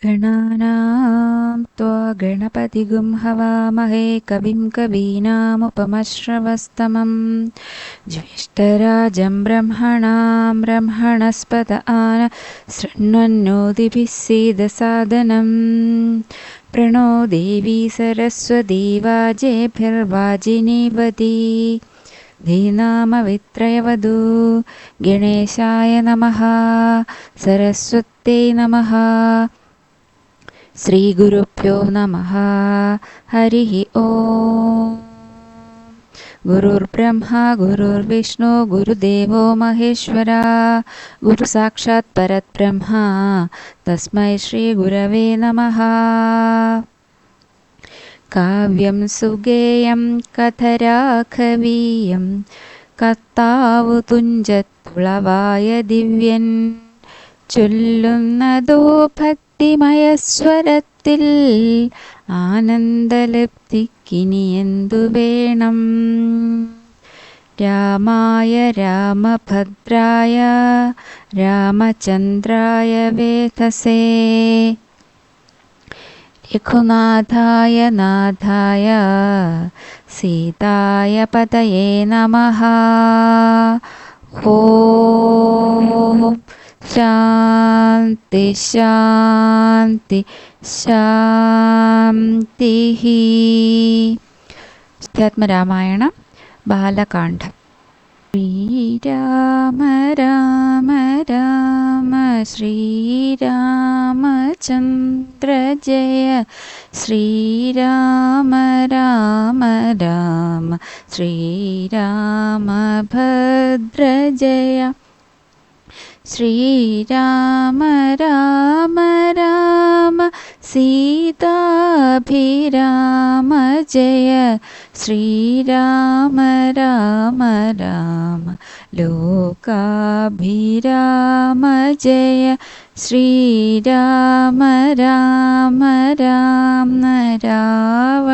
गणानां त्वा गणपतिगुं हवामहे कविं कवीनामुपमश्रवस्तमं ज्येष्ठराजं ब्रह्मणां ब्रह्मणस्पत आन शृण्वन्नोतिभिः सीदसादनं प्रणो देवी सरस्वती वाजेभिर्वाजिनीवती धीनामवित्रयवधू गणेशाय नमः सरस्वत्यै नमः श्रीगुरुभ्यो नमः हरिः ओम् गुरुर्ब्रह्मा गुरुर्विष्णु गुरुदेवो महेश्वरा गुरुसाक्षात् परब्रह्मा तस्मै श्रीगुरवे नमः। काव्यं सुगेयं कथराखवीयं കർത്താവു തുഞ്ചത്തുളവായ ദിവ്യൻ ചൊല്ലുന്നതോ ഭക്തിമയസ്വരത്തിൽ ആനന്ദലബ്ധിക്കിനിയെന്തു വേണം. രാമായ രാമഭദ്രായ രാമചന്ദ്രായ വേധസേ രഘുനാഥായ നാഥായ സീതായ പതയേ നമഃ. ഓം ശാന്തി ശാന്തി ശാന്തി. അധ്യാത്മരാമായണം ബാലകാണ്ഡം. ശ്രീരാമ രാമ രാമ ശ്രീരാമചന്ദ്ര ജയ ശ്രീരാമ രാമ രാമ ശ്രീരാമഭദ്ര ജയ ശ്രീരാമ രാമ രാമ സീതാഭിരാമ ജയ ശ്രീരാമ രാമ രാമ ലോകാഭിരാമ ജയ ശ്രീരാമ രാമ രാമ രാവണാന്തക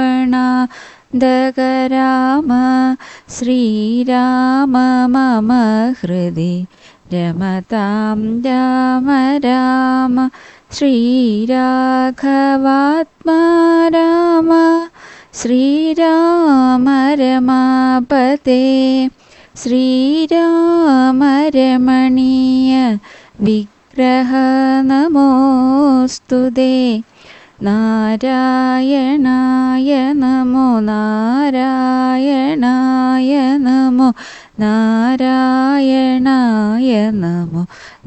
രാമ ശ്രീരാമ മമ ഹൃദി രമതാം രാമ രാമ ശ്രീരാഘവാത്മാ രാമ ശ്രീരാമ രമാപതേ ശ്രീരാമ രമണീയ വിഗ്രഹ നമോസ്തുതേ. നാരായണായ നമോ നാരായണായ നമോ നാരായണായ നമോ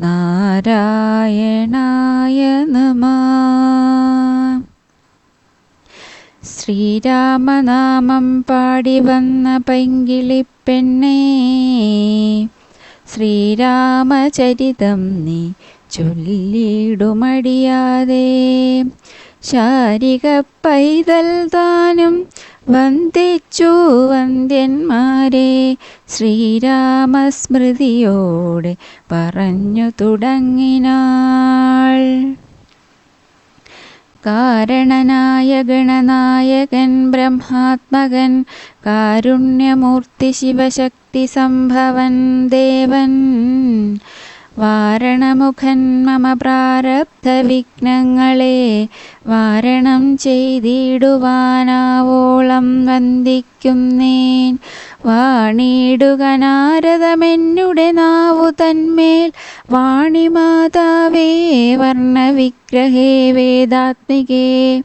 നാരായണായ നമഃ. ശ്രീരാമനാമം പാടി വന്ന പൈങ്കിളിപ്പെണ്ണേ ശ്രീരാമചരിതം നീ ചൊല്ലിടുമടിയാതെ. ശാരിക പൈതൽ താനും വന്ദിച്ചു വന്ദ്യന്മാരെ ശ്രീരാമസ്മൃതിയോടെ പറഞ്ഞു തുടങ്ങിനാൾ. കാരണനായ ഗണനായകൻ ബ്രഹ്മാത്മകൻ കാരുണ്യമൂർത്തി ശിവശക്തി സംഭവൻ ദേവൻ വാരണമുഖൻ മമ പ്രാരബ്ധ വിഘ്നങ്ങളെ വാരണം ചെയ്തിടുവാനാവോളം വന്ദിക്കുന്നേൻ. വാണിടുക നാരദമെന്നുടെ നാവു തന്മേൽ വാണിമാതാവേ വർണ്ണവിഗ്രഹേ വേദാത്മികേ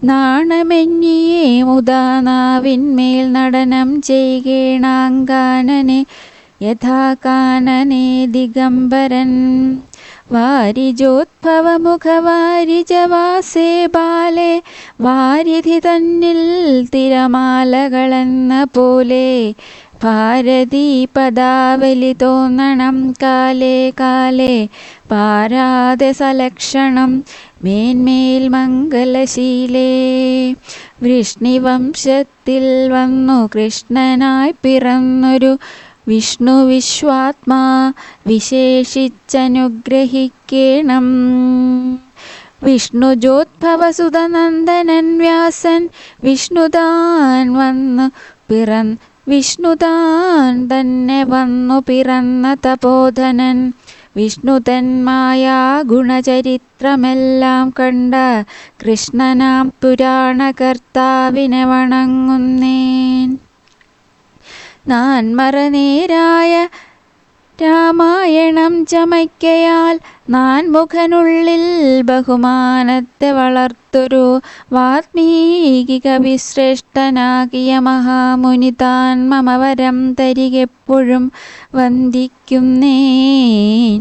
നാണമെന്നിയേ മുദാ നാവിന്മേൽ നടനം ചെയ്കേണാങ്കാനനെ യഥാ കാനനെ ദിഗംബരൻ. വാരിജോദ്ഭവമുഖവാരിജവാസേ ബാലെ വാരിധി തന്നിൽ തിരമാലകളെന്ന പോലെ ഭാരതീ പദാവലി തോന്നണം കാലേ കാലേ പാരാതെ സലക്ഷണം മേന്മേൽ മംഗലശീലേ. വൃഷ്ണിവംശത്തിൽ വന്നു കൃഷ്ണനായി പിറന്നൊരു വിഷ്ണു വിശ്വാത്മാ വിശേഷിച്ചനുഗ്രഹിക്കേണം. വിഷ്ണുജോദ്ഭവസുതനന്ദനൻ വ്യാസൻ വിഷ്ണുതാൻ തന്നെ വന്നു പിറന്ന തപോധനൻ വിഷ്ണു തന്മായ ഗുണചരിത്രമെല്ലാം കണ്ട കൃഷ്ണനാം പുരാണകർത്താവിനെ വണങ്ങുന്നേൻ. നാൻമറനേരായ രാമായണം ചമയ്ക്കയാൽ നാൻമുഖനുള്ളിൽ ബഹുമാനത്തെ വളർത്തൊരു വാത്മീകി കവിശ്രേഷ്ഠനാകിയ മഹാമുനി താൻ മമ വരം തരികെപ്പോഴും വന്ദിക്കുന്നേൻ.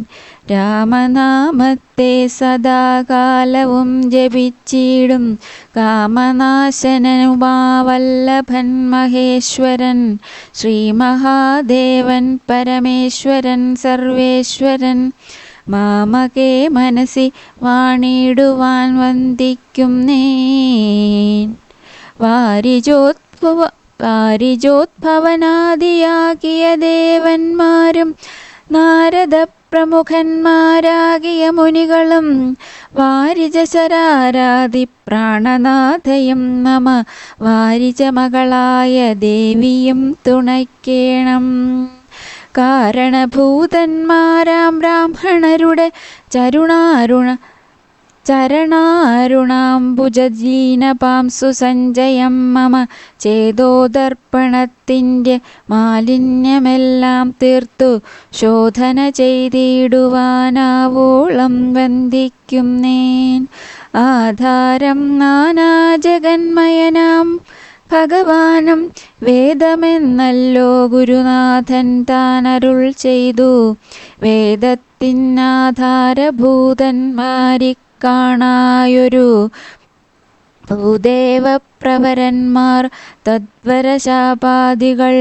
രാമനാമത്തെ സദാകാലവും ജപിച്ചിടും കാമനാശനുമാവല്ലഭൻ മഹേശ്വരൻ ശ്രീ മഹാദേവൻ പരമേശ്വരൻ സർവേശ്വരൻ മാമകേ മനസ്സി വാണിടുവാൻ വന്ദിക്കുന്നേൻ. വാരിജോദ്ഭവനാദിയാകിയ ദേവന്മാരും നാരദ പ്രമുഖന്മാരാകിയ മുനികളും വാരിജശരാരാധി പ്രാണനാഥയും മമ വാരിജമകളായ ദേവിയും തുണയ്ക്കേണം. കാരണഭൂതന്മാരാം ബ്രാഹ്മണരുടെ ചരണാരുണാംബുജീനപാംസു സഞ്ജയം മമ ചേതോദർപ്പണത്തിൻ്റെ മാലിന്യമെല്ലാം തീർത്തു ശോധന ചെയ്തിടുവാനാവോളം വന്ദിക്കുന്നേൻ. ആധാരം നാനാജഗന്മയനാം ഭഗവാനും വേദമെന്നല്ലോ ഗുരുനാഥൻ താൻ അരുൾ ചെയ്തു. വേദത്തിനാധാരഭൂതന്മാരി കാണായൊരു ഭൂദേവപ്രവരന്മാർ തദ്വരശാപാദികൾ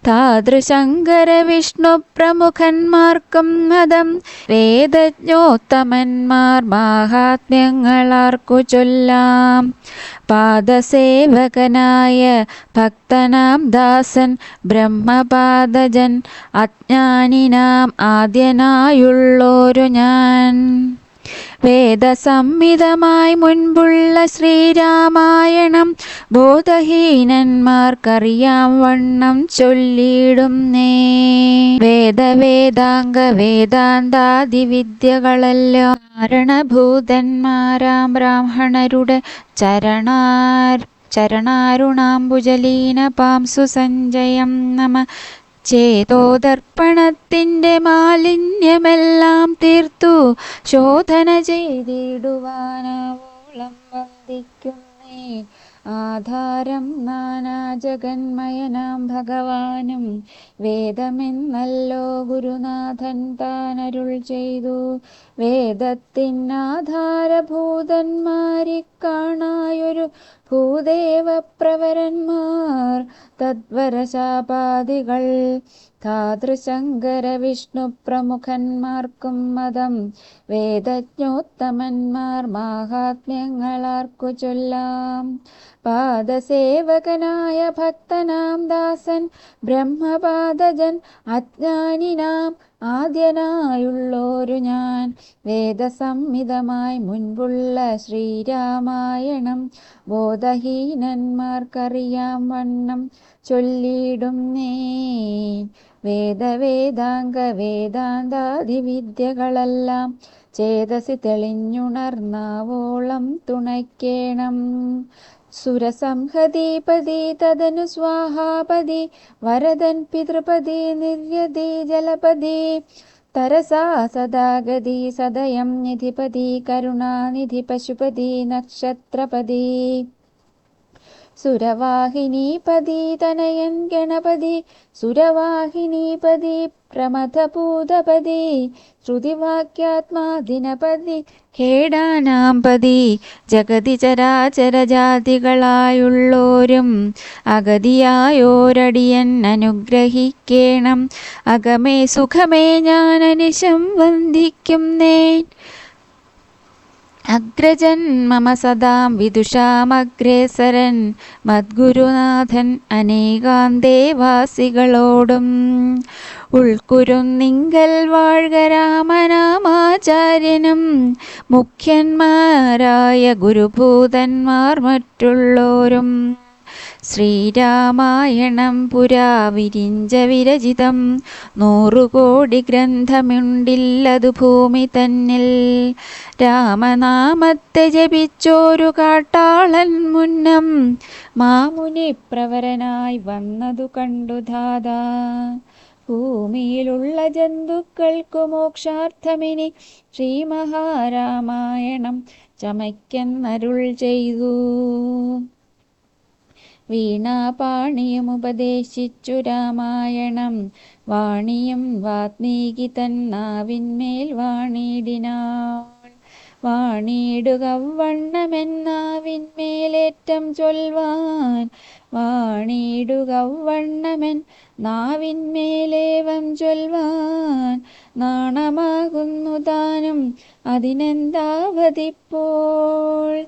താതൃശങ്കര വിഷ്ണു പ്രമുഖന്മാർക്കും മതം വേദജ്ഞോത്തമന്മാർ മാഹാത്മ്യങ്ങളാർക്കു ചൊല്ലാം. പാദസേവകനായ ഭക്തനാം ദാസൻ ബ്രഹ്മപാദജൻ അജ്ഞാനിനാം ആദ്യനായുള്ളോരു ഞാൻ. വേദസംഹിതമായി മുൻപുള്ള ശ്രീരാമായണം ബോധഹീനന്മാർക്കറിയാം വണ്ണം ചൊല്ലിടുന്നേ. വേദാംഗ വേദാന്താദിവിദ്യകളെല്ലാം കാരണഭൂതന്മാരാം ബ്രാഹ്മണരുടെ ചരണാരുണാംബുജലീനപാംസു സഞ്ജയം നമ ചേതോദർപ്പണത്തിൻ്റെ മാലിന്യമെല്ലാം തീർത്തു ശോധന ചെയ്തിടുവാനാവോളം വന്ദിക്കുന്നേ. ആധാരം നാനാജഗന്മയനാം ഭഗവാനും വേദമെന്നല്ലോ ഗുരുനാഥൻ താൻ അരുൾ ചെയ്തു. വേദത്തിനാധാരഭൂതന്മാരി കാണായൊരു ഭൂദേവപ്രവരന്മാർ തദ്വരശാപാദികൾ താതൃശങ്കര വിഷ്ണു പ്രമുഖന്മാർക്കും മതം വേദജ്ഞോത്തമന്മാർ മാഹാത്മ്യങ്ങളാർക്കു ചൊല്ലാം. പാദസേവകനായ ഭക്തനാം ദാസൻ ബ്രഹ്മപാദജൻ അജ്ഞാനിനാം ആദ്യനായുള്ളോരു ഞാൻ. വേദസംഹിതമായി മുൻപുള്ള ശ്രീരാമായണം ബോധഹീനന്മാർക്കറിയാം വണ്ണം ചൊല്ലിടുന്നേ. വേദാംഗ വേദാന്താദിവിദ്യകളെല്ലാം ചേതസി തെളിഞ്ഞുണർന്നാവോളം തുണയ്ക്കേണം. സുരസംഹതീപതി തദനു സ്വാഹാപതി വരദൻ പിതൃപതി നിർയതി ജലപതി തരസാ സദാഗതി സദയം നിധിപതി കരുണാനിധി പശുപതി നക്ഷത്രപതി സുരവാഹിനീപതി തനയൻ ഗണപതി സുരവാഹിനീപതി പ്രമഥഭൂതപതി ശ്രുതിവാക്യാത്മാ ദിനപതി ഖേടാനാംപതി ജഗതി ചരാചരജാതികളായുള്ളോരും അഗതിയായോരടിയൻ അനുഗ്രഹിക്കേണം. അകമേ സുഖമേ ഞാൻ അനിശം വന്ദിക്കുന്നേൻ. അഗ്രജൻ മമ സദാം വിദുഷാമഗ്രേസരൻ മദ്ഗുരുനാഥൻ അനേകാന്തേവാസികളോടും ഉൾക്കുരുന്നിങ്കൽ വാഴ്ക രാമനാമാചാര്യനും മുഖ്യന്മാരായ ഗുരുഭൂതന്മാർ മറ്റുള്ളോരും ശ്രീരാമായണം പുരാ വിരിഞ്ച വിരചിതം 100 കോടി ഗ്രന്ഥമുണ്ടില്ലതു ഭൂമി തന്നിൽ. രാമനാമത്തെ ജപിച്ചോരു കാട്ടാളൻ മുന്നം മാമുനി പ്രവരനായി വന്നതു കണ്ടു ധാതാ. ഭൂമിയിലുള്ള ജന്തുക്കൾക്കു മോക്ഷാർത്ഥമിനി ശ്രീമഹാരാമായണം ചമയ്ക്കെന്നരുൾ ചെയ്തു. വീണാപാണിയും ഉപദേശിച്ചു രാമായണം. വാണിയും വാത്മീകി തന്നാവിന്മേൽ വാണിടിനാൾ. വാണിടുകവണ്ണമെന്നാവിന്മേലേറ്റം ചൊൽവാൻ. വാണിടുകവണ്ണമെൻ നാവിന്മേലേവം ചൊൽവാൻ. നാണമാകുന്നു താനും അതിനെന്താവതിപ്പോൾ.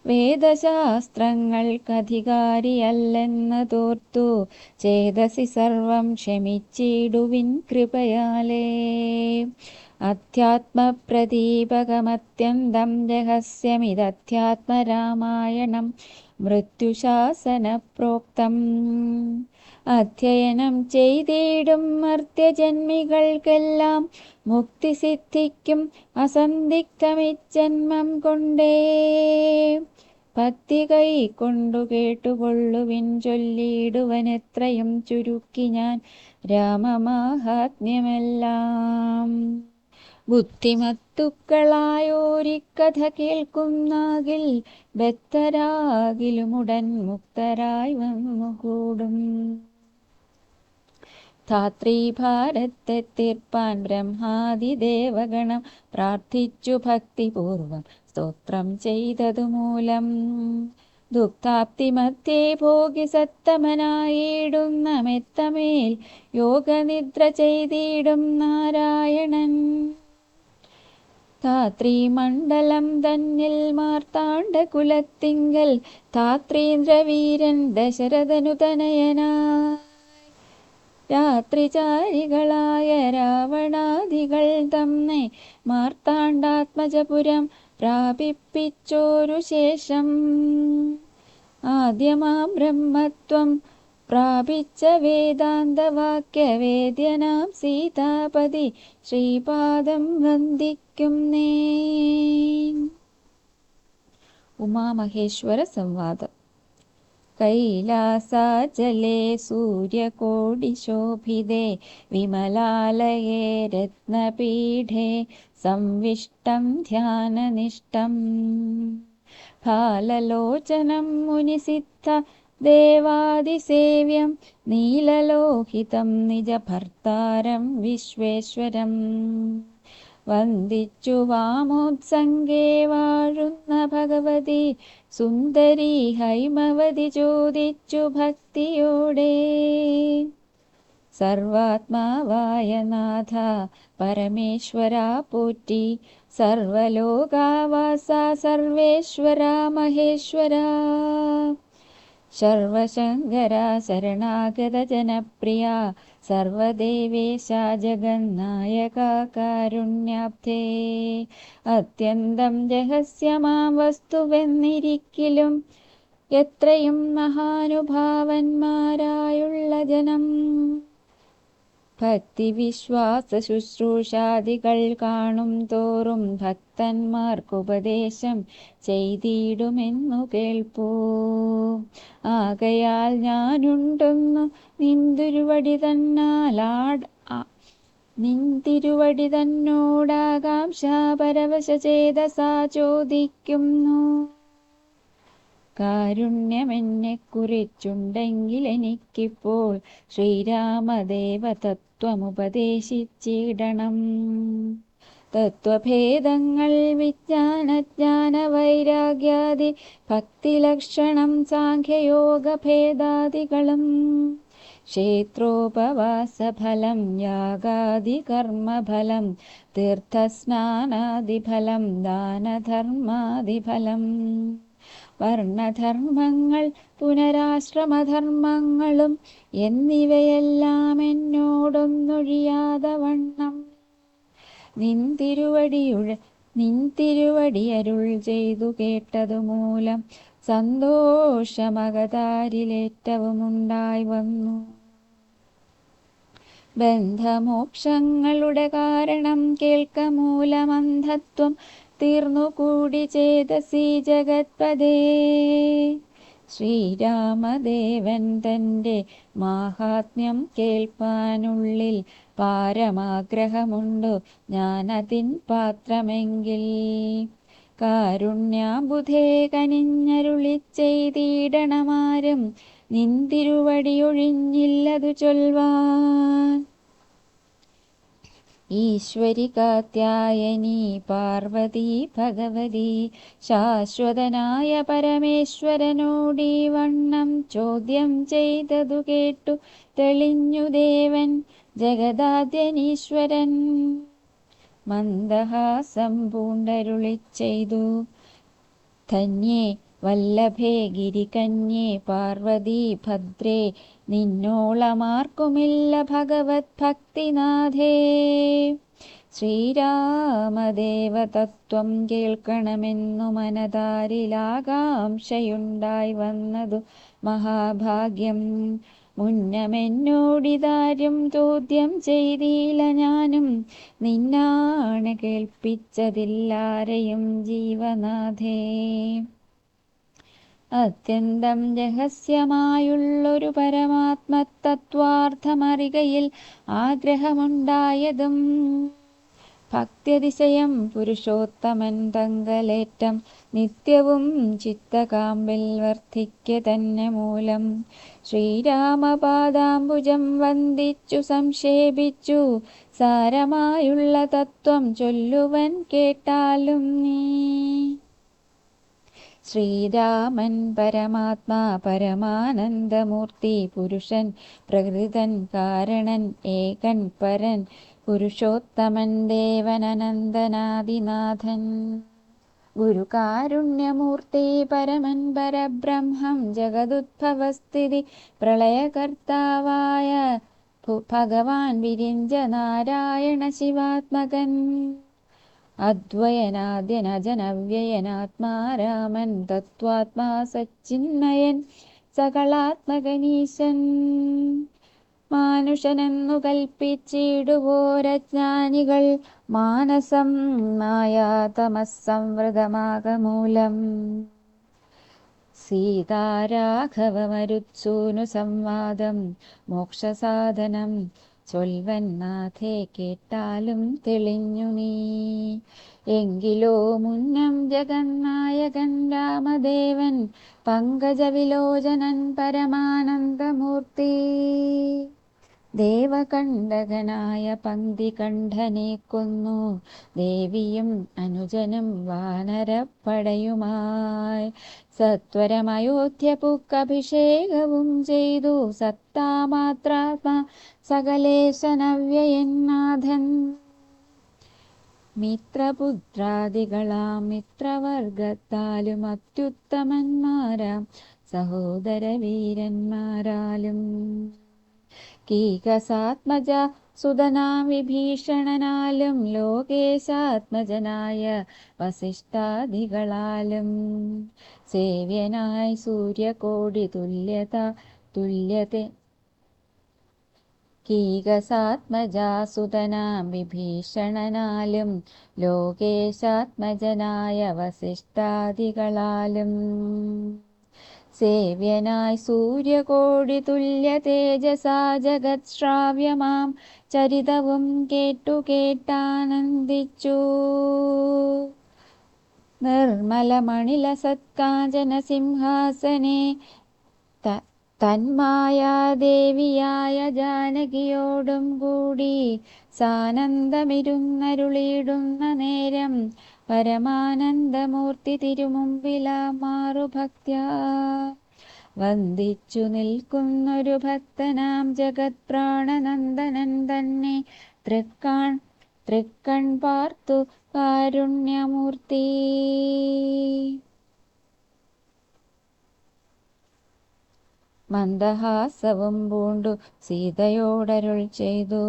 വേദശാസ്ത്രങ്ങൾക്കധികാരിയല്ലെന്ന് തോർത്തു ചേതസി സർവം ക്ഷമിച്ചിടുവിൻ കൃപയാലേ. അധ്യാത്മപ്രദീപകമത്യന്തം രഹസ്യമിതധ്യാത്മരാമായണം മൃത്യുശാസനപ്രോക്തം. അധ്യയനം ചെയ്തിടും മർത്യജന്മികൾക്കെല്ലാം മുക്തി സിദ്ധിക്കും അസന്ദിഗ്ധമിജ്ജന്മം കൊണ്ടേ. ഭക്തി കൈക്കൊണ്ടു കേട്ടുകൊള്ളുവിൻ ചൊല്ലിടുവനെത്രയും ചുരുക്കി ഞാൻ രാമമാഹാത്മ്യമെല്ലാം. ബുദ്ധിമത്തുക്കളായോരിക്കഥ കേൾക്കുന്നാകിൽ ബദ്ധരാകിലുമുടൻ മുക്തരായി വന്നുകൂടും. ധാത്രീഭാരത്തെ തീർപ്പാൻ ബ്രഹ്മാദിദേവഗണം പ്രാർത്ഥിച്ചു ഭക്തിപൂർവം സ്തോത്രം ചെയ്തതു മൂലം. ദുഃഖാപ്തി മധ്യേ ഭോഗി സത്തമനായിടുന്ന മെത്തമേൽ യോഗനിദ്ര ചെയ്തിടും നാരായണൻ. ധാത്രീമണ്ഡലം തന്നിൽ മാർത്താണ്ഡകുലത്തിങ്കൽ ധാത്രീന്ദ്രവീരൻ ദശരഥനു തനയനായി. രാത്രിചാരികളായ രാവണാദികൾ തമ്മെ മാർത്താണ്ഡാത്മജപുരം പ്രാപിപ്പിച്ചോരു ശേഷം. ആദ്യമാം ബ്രഹ്മത്വം പ്രാപിച്ച വേദാന്തവാക്യവേദ്യനാം സീതാപതി ശ്രീപാദം വന്ദിക്കുന്നേൻ. ഉമാമഹേശ്വര സംവാദം. കൈലാസാചലേ സൂര്യകോടിശോഭിതേ വിമലാലയേ രത്നപീഠേ സംവിഷ്ടം ധ്യാനനിഷ്ടം. ഫാലലോചനം മുനിസിദ്ധ ദേവാദിസേവ്യം നീലലോഹിതം നിജഭർത്താരം വിശ്വേശ്വരം. വന്ദിച്ചു വാമോത്സംഗേ വാഴുന്ന ഭഗവതി സുന്ദരി ഹൈമവതി ചോദിച്ചു ഭക്തിയോടെ. സർവാത്മാവായ നാഥ പരമേശ്വര പോറ്റി. സർവലോകാവാസ സർവേശ്വര മഹേശ്വര. സർവശങ്കര ശരണാഗത ജനപ്രിയ. സർവദേവേശ ജഗന്നായക കാരുണ്യാബ്ധേ. അത്യന്തം രഹസ്യമാം വസ്തുവെന്നിരിക്കിലും എത്രയും മഹാനുഭാവന്മാരായുള്ള ജനം. ഭക്തിവിശ്വാസ ശുശ്രൂഷാദികൾ കാണും തോറും ഭക്തന്മാർക്കുപദേശം ചെയ്തിടുമെന്നു കേൾപ്പൂ. ആകയാൽ ഞാനുണ്ടെന്നു നിന്തിരുവടി തന്നോടാകാംക്ഷ പരവശചേതസാ ചോദിക്കുന്നു. കാരുണ്യമെന്നെ കുറിച്ചുണ്ടെങ്കിൽ എനിക്കിപ്പോൾ ശ്രീരാമദേവ തത്വമുപദേശിച്ചിടണം. തത്വഭേദങ്ങൾ വിജ്ഞാനജ്ഞാന വൈരാഗ്യാദി ഭക്തിലക്ഷണം സാഖ്യയോഗഭേദാദികളും. ക്ഷേത്രോപവാസഫലം യാഗാദി കർമ്മഫലം തീർത്ഥസ്നാനാദിഫലം ദാനധർമാദിഫലം. വർണ്ണധർമ്മങ്ങൾ പുനരാശ്രമധർമ്മങ്ങളും എന്നിവയെല്ലാം എന്നോടൊന്നൊഴിയാതെ വണ്ണം നിൻ തിരുവടി അരുൾ ചെയ്തു കേട്ടതു മൂലം സന്തോഷമകതാരിലേറ്റവും ഉണ്ടായി വന്നു. ബന്ധമോക്ഷങ്ങളുടെ കാരണം കേൾക്ക മൂലമന്ധത്വം തീർന്നുകൂടി ചേതസി ജഗത്പദേ. ശ്രീരാമദേവൻ തൻ്റെ മാഹാത്മ്യം കേൾപ്പാനുള്ളിൽ പാരമാഗ്രഹമുണ്ടു ഞാനതിൻ പാത്രമെങ്കിൽ. കാരുണ്യാബുധേ കനിഞ്ഞരുളി ചെയ്തിടണമാരും നിൻ തിരുവടിയൊഴിഞ്ഞില്ലതു ചൊൽവാൻ. ഈശ്വരി കാത്യായനി പാർവതി ഭഗവതി ശാശ്വതനായ പരമേശ്വരനോടീ വണ്ണം ചോദ്യം ചെയ്തതു കേട്ടു തെളിഞ്ഞു ദേവൻ ജഗദാദ്യനീശ്വരൻ. മന്ദഹാസം പൂണ്ടരുളി ചെയ്തു, ധന്യേ വല്ലഭേ ഗിരികന്യേ പാർവതി ഭദ്രേ നിന്നോളമാർക്കുമില്ല ഭഗവത് ഭക്തിനാഥേ. ശ്രീരാമദേവതത്വം കേൾക്കണമെന്നു മനതാരിലാകാംക്ഷയുണ്ടായി വന്നതു മഹാഭാഗ്യം. മുന്നമെന്നോടിതാരും ചോദ്യം ചെയ്തില്ല ഞാനും നിന്നാണ് കേൾപ്പിച്ചതില്ലാരെയും ജീവനാഥേ. അത്യന്തം രഹസ്യമായുള്ളൊരു പരമാത്മതത്വാർത്ഥമറികയിൽ ആഗ്രഹമുണ്ടായതും ഭക്ത്യതിശയം പുരുഷോത്തമൻ തങ്കലേറ്റം നിത്യവും ചിത്തകാമ്പിൽ വർദ്ധിക്ക തന്നെ മൂലം ശ്രീരാമപാദാംബുജം വന്ദിച്ചു സംക്ഷേപിച്ചു സാരമായുള്ള തത്വം ചൊല്ലുവൻ കേട്ടാലും നീ. ശ്രീരാമൻ പരമാത്മാ പരമാനന്ദമൂർത്തി പുരുഷൻ പ്രകൃതൻ കാരണൻ ഏകൻ പരൻ പുരുഷോത്തമൻ ദേവൻ അനന്തനാദിനാഥൻ. ഗുരുകാരുണ്യമൂർത്തി പരമൻ പരബ്രഹ്മം ജഗതുദ്ഭവസ്ഥിതി പ്രളയകർത്താവായ ഭഗവാൻ വിരിഞ്ച നാരായണ ശിവാത്മകൻ. അദ്വയനാദ്യനജനവ്യയനാത്മാരാമൻ തത്വാത്മാ സച്ചിന്മയൻ സകളാത്മകനീശൻ. മാനുഷനെന്നു കൽപ്പിച്ചിടുവോരജ്ഞാനികൾ മാനസം മായാതമസ്സംവൃതമാകമൂലം. സീതാരാഘവമരുത്സൂനു സംവാദം മോക്ഷസാധനം ചൊൽവൻ നാഥേ കേട്ടാലും തെളിഞ്ഞു നീ. എങ്കിലോ മുന്നം ജഗന്നായകൻ രാമദേവൻ പങ്കജവിലോചനൻ പരമാനന്ദമൂർത്തി ദേവകണ്ഠകനായ പങ്ക്തികണ്ഠനെ കൊന്നു ദേവിയും അനുജനും വാനരപ്പടയുമായി സത്വരമയോധ്യ പുക്കഭിഷേകവും ചെയ്തു സത്താമാത്രാത്മാ സകലേശനവ്യയന്നാഥൻ. മിത്രപുത്രാദികളാം മിത്രവർഗത്താലും അത്യുത്തമന്മാരാം സഹോദരവീരന്മാരാലും കീകസാത്മജ സുതനാം വിഭീഷണനാലും ലോകേശാത്മജനായ വസിഷ്ഠാദികളാലും സേവ്യനായി സൂര്യകോടി തുല്യത്തെ കീകസാത്മജാസുതനാം വിഭീഷണനാലും ലോകേശാത്മജനായ വസിഷ്ഠാദികളാലും സേവ്യനായി സൂര്യകോടി തുല്യ തേജസാ ജഗത് ശ്രാവ്യമാം ചരിതവും കേട്ടു കേട്ടാനന്ദിച്ചു. നിർമ്മലമണില സത്കാഞ്ചന സിംഹാസനെ തന്മായാദേവിയായ ജാനകിയോടും കൂടി സാനന്ദമിരുന്നരുളിയിടുന്ന നേരം പരമാനന്ദമൂർത്തി തിരുമുമ്പിലാ മാറുഭക്ത്യാ വന്ദിച്ചു നിൽക്കുന്നൊരു ഭക്തനാം ജഗത് പ്രാണനന്ദനൻ തന്നെ തൃക്കൺ പാർത്തു കാരുണ്യമൂർത്തി. മന്ദഹാസവും പൂണ്ടു സീതയോടരുൾ ചെയ്തു,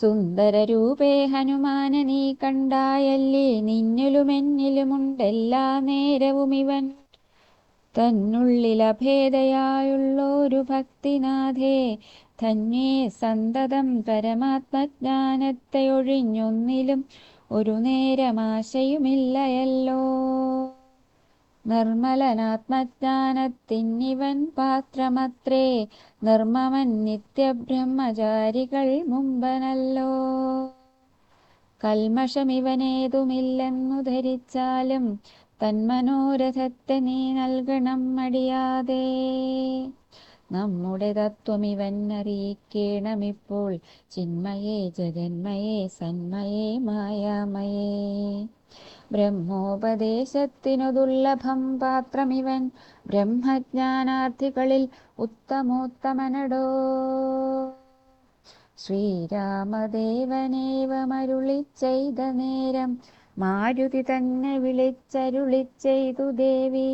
സുന്ദരരൂപേ ഹനുമാന നീ കണ്ടായല്ലേ, നിന്നിലുമെന്നിലുമുണ്ടെല്ലാ നേരവും ഇവൻ തന്നുള്ളിലഭേദയായുള്ളൊരു ഭക്തിനാഥേ. ധന്യേ സന്തതം പരമാത്മജ്ഞാനത്തെ ഒഴിഞ്ഞൊന്നിലും ഒരു നേരമാശയുമില്ലയല്ലോ. നിർമ്മലനാത്മജ്ഞാനത്തിന്നിവൻ പാത്രമത്രേ, നിർമ്മമൻ നിത്യബ്രഹ്മചാരികൾ മുമ്പനല്ലോ. കൽമഷമിവനേതുമില്ലെന്നു ധരിച്ചാലും തന്മനോരഥത്തെ നീ നൽകണം മടിയാതെ. നമ്മുടെ തത്വമിവൻ അറിയിക്കേണമിപ്പോൾ, ചിന്മയേ ജഗന്മയേ സന്മയേ മായാമയേ. ബ്രഹ്മോപദേശത്തിനു ദുർലഭം പാത്രമിവൻ, ബ്രഹ്മജ്ഞാനാർത്ഥികളിൽ ഉത്തമോത്തമനടോ. ശ്രീരാമദേവനേവമരുളി ചെയ്ത നേരം, മാരുതി തന്നെ വിളിച്ചരുളി ചെയ്തു ദേവി.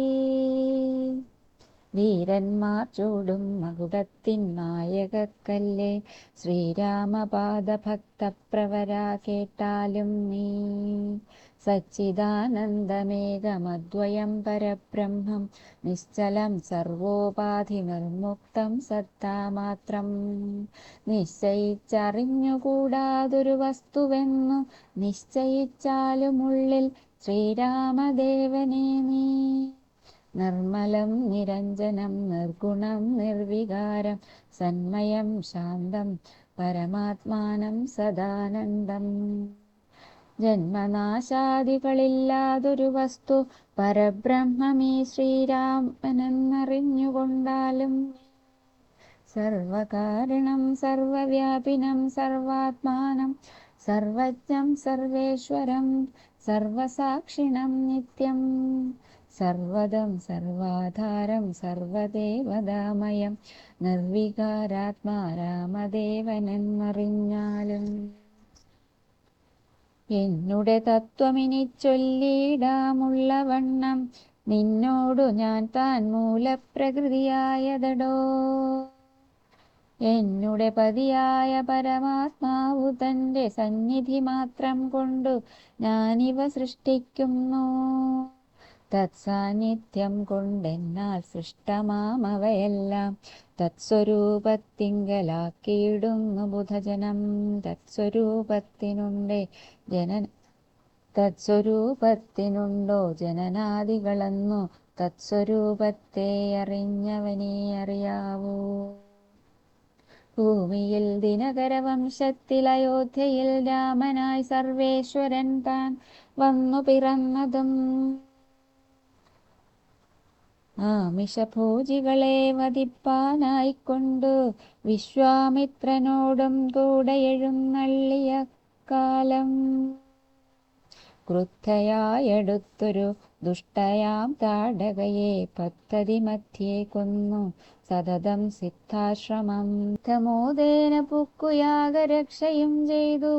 വീരന്മാർ ചൂടും മകുടത്തിൻ നായകക്കല്ലേ, ശ്രീരാമപാദഭക്തപ്രവരാ കേട്ടാലും നീ. സച്ചിദാനന്ദമേകമദ്വയം പരബ്രഹ്മം, നിശ്ചലം സർവോപാധി നിർമുക്തം സത്താമാത്രം. നിശ്ചയിച്ചറിഞ്ഞുകൂടാതൊരു വസ്തുവെന്നു നിശ്ചയിച്ചാലുമുള്ളിൽ ശ്രീരാമദേവനെ നീ. നിർമ്മലം നിരഞ്ജനം നിർഗുണം നിർവികാരം, സന്മയം ശാന്തം പരമാത്മാനം സദാനന്ദം. ജന്മനാശാദികളില്ലാതൊരു വസ്തു പരബ്രഹ്മമീ ശ്രീരാമനെന്നറിഞ്ഞുകൊണ്ടാലും, സർവകാരണം സർവവ്യാപിനം സർവാത്മാനം, സർവജ്ഞം സർവേശ്വരം സർവസാക്ഷിണം നിത്യം, സർവദം സർവാധാരം സർവദേവതാമയം, നിർവികാരാത്മാ രാമദേവനെന്നറിഞ്ഞാലും. എന്നുടെ തത്വമിനി ചൊല്ലിയിടാമുള്ളവണ്ണം, നിന്നോടു ഞാൻ താൻ മൂലപ്രകൃതിയായതടോ. എന്നുടെ പതിയായ പരമാത്മാവു തന്റെ സന്നിധി മാത്രം കൊണ്ടു ഞാനിവ സൃഷ്ടിക്കുന്നു. തത്സാന്നിധ്യം കൊണ്ടെന്നാൽ സൃഷ്ടമാമവയെല്ലാം തത്സ്വരൂപത്തിങ്കലാക്കിയിടുന്നു ബുധജനം. തത്സ്വരൂപത്തിനുണ്ടോ ജനനാദികളെന്നു, തത്സ്വരൂപത്തെ അറിഞ്ഞവനേ അറിയാവൂ. ഭൂമിയിൽ ദിനകരവംശത്തിൽ അയോധ്യയിൽ രാമനായി സർവേശ്വരൻ താൻ വന്നു പിറന്നതും, ആമിഷഭോജികളെ വധിപ്പാനായിക്കൊണ്ടു വിശ്വാമിത്രനോടും കൂടെ എഴുന്നള്ളിയ കാലം. ക്രുദ്ധയായടുത്തൊരു ദുഷ്ടയാം താടകയെ പദ്ധതി മധ്യേ കൊന്നു സതതം സിദ്ധാശ്രമം. ധമോദേന പുക്കുയാഗരക്ഷയും ചെയ്തു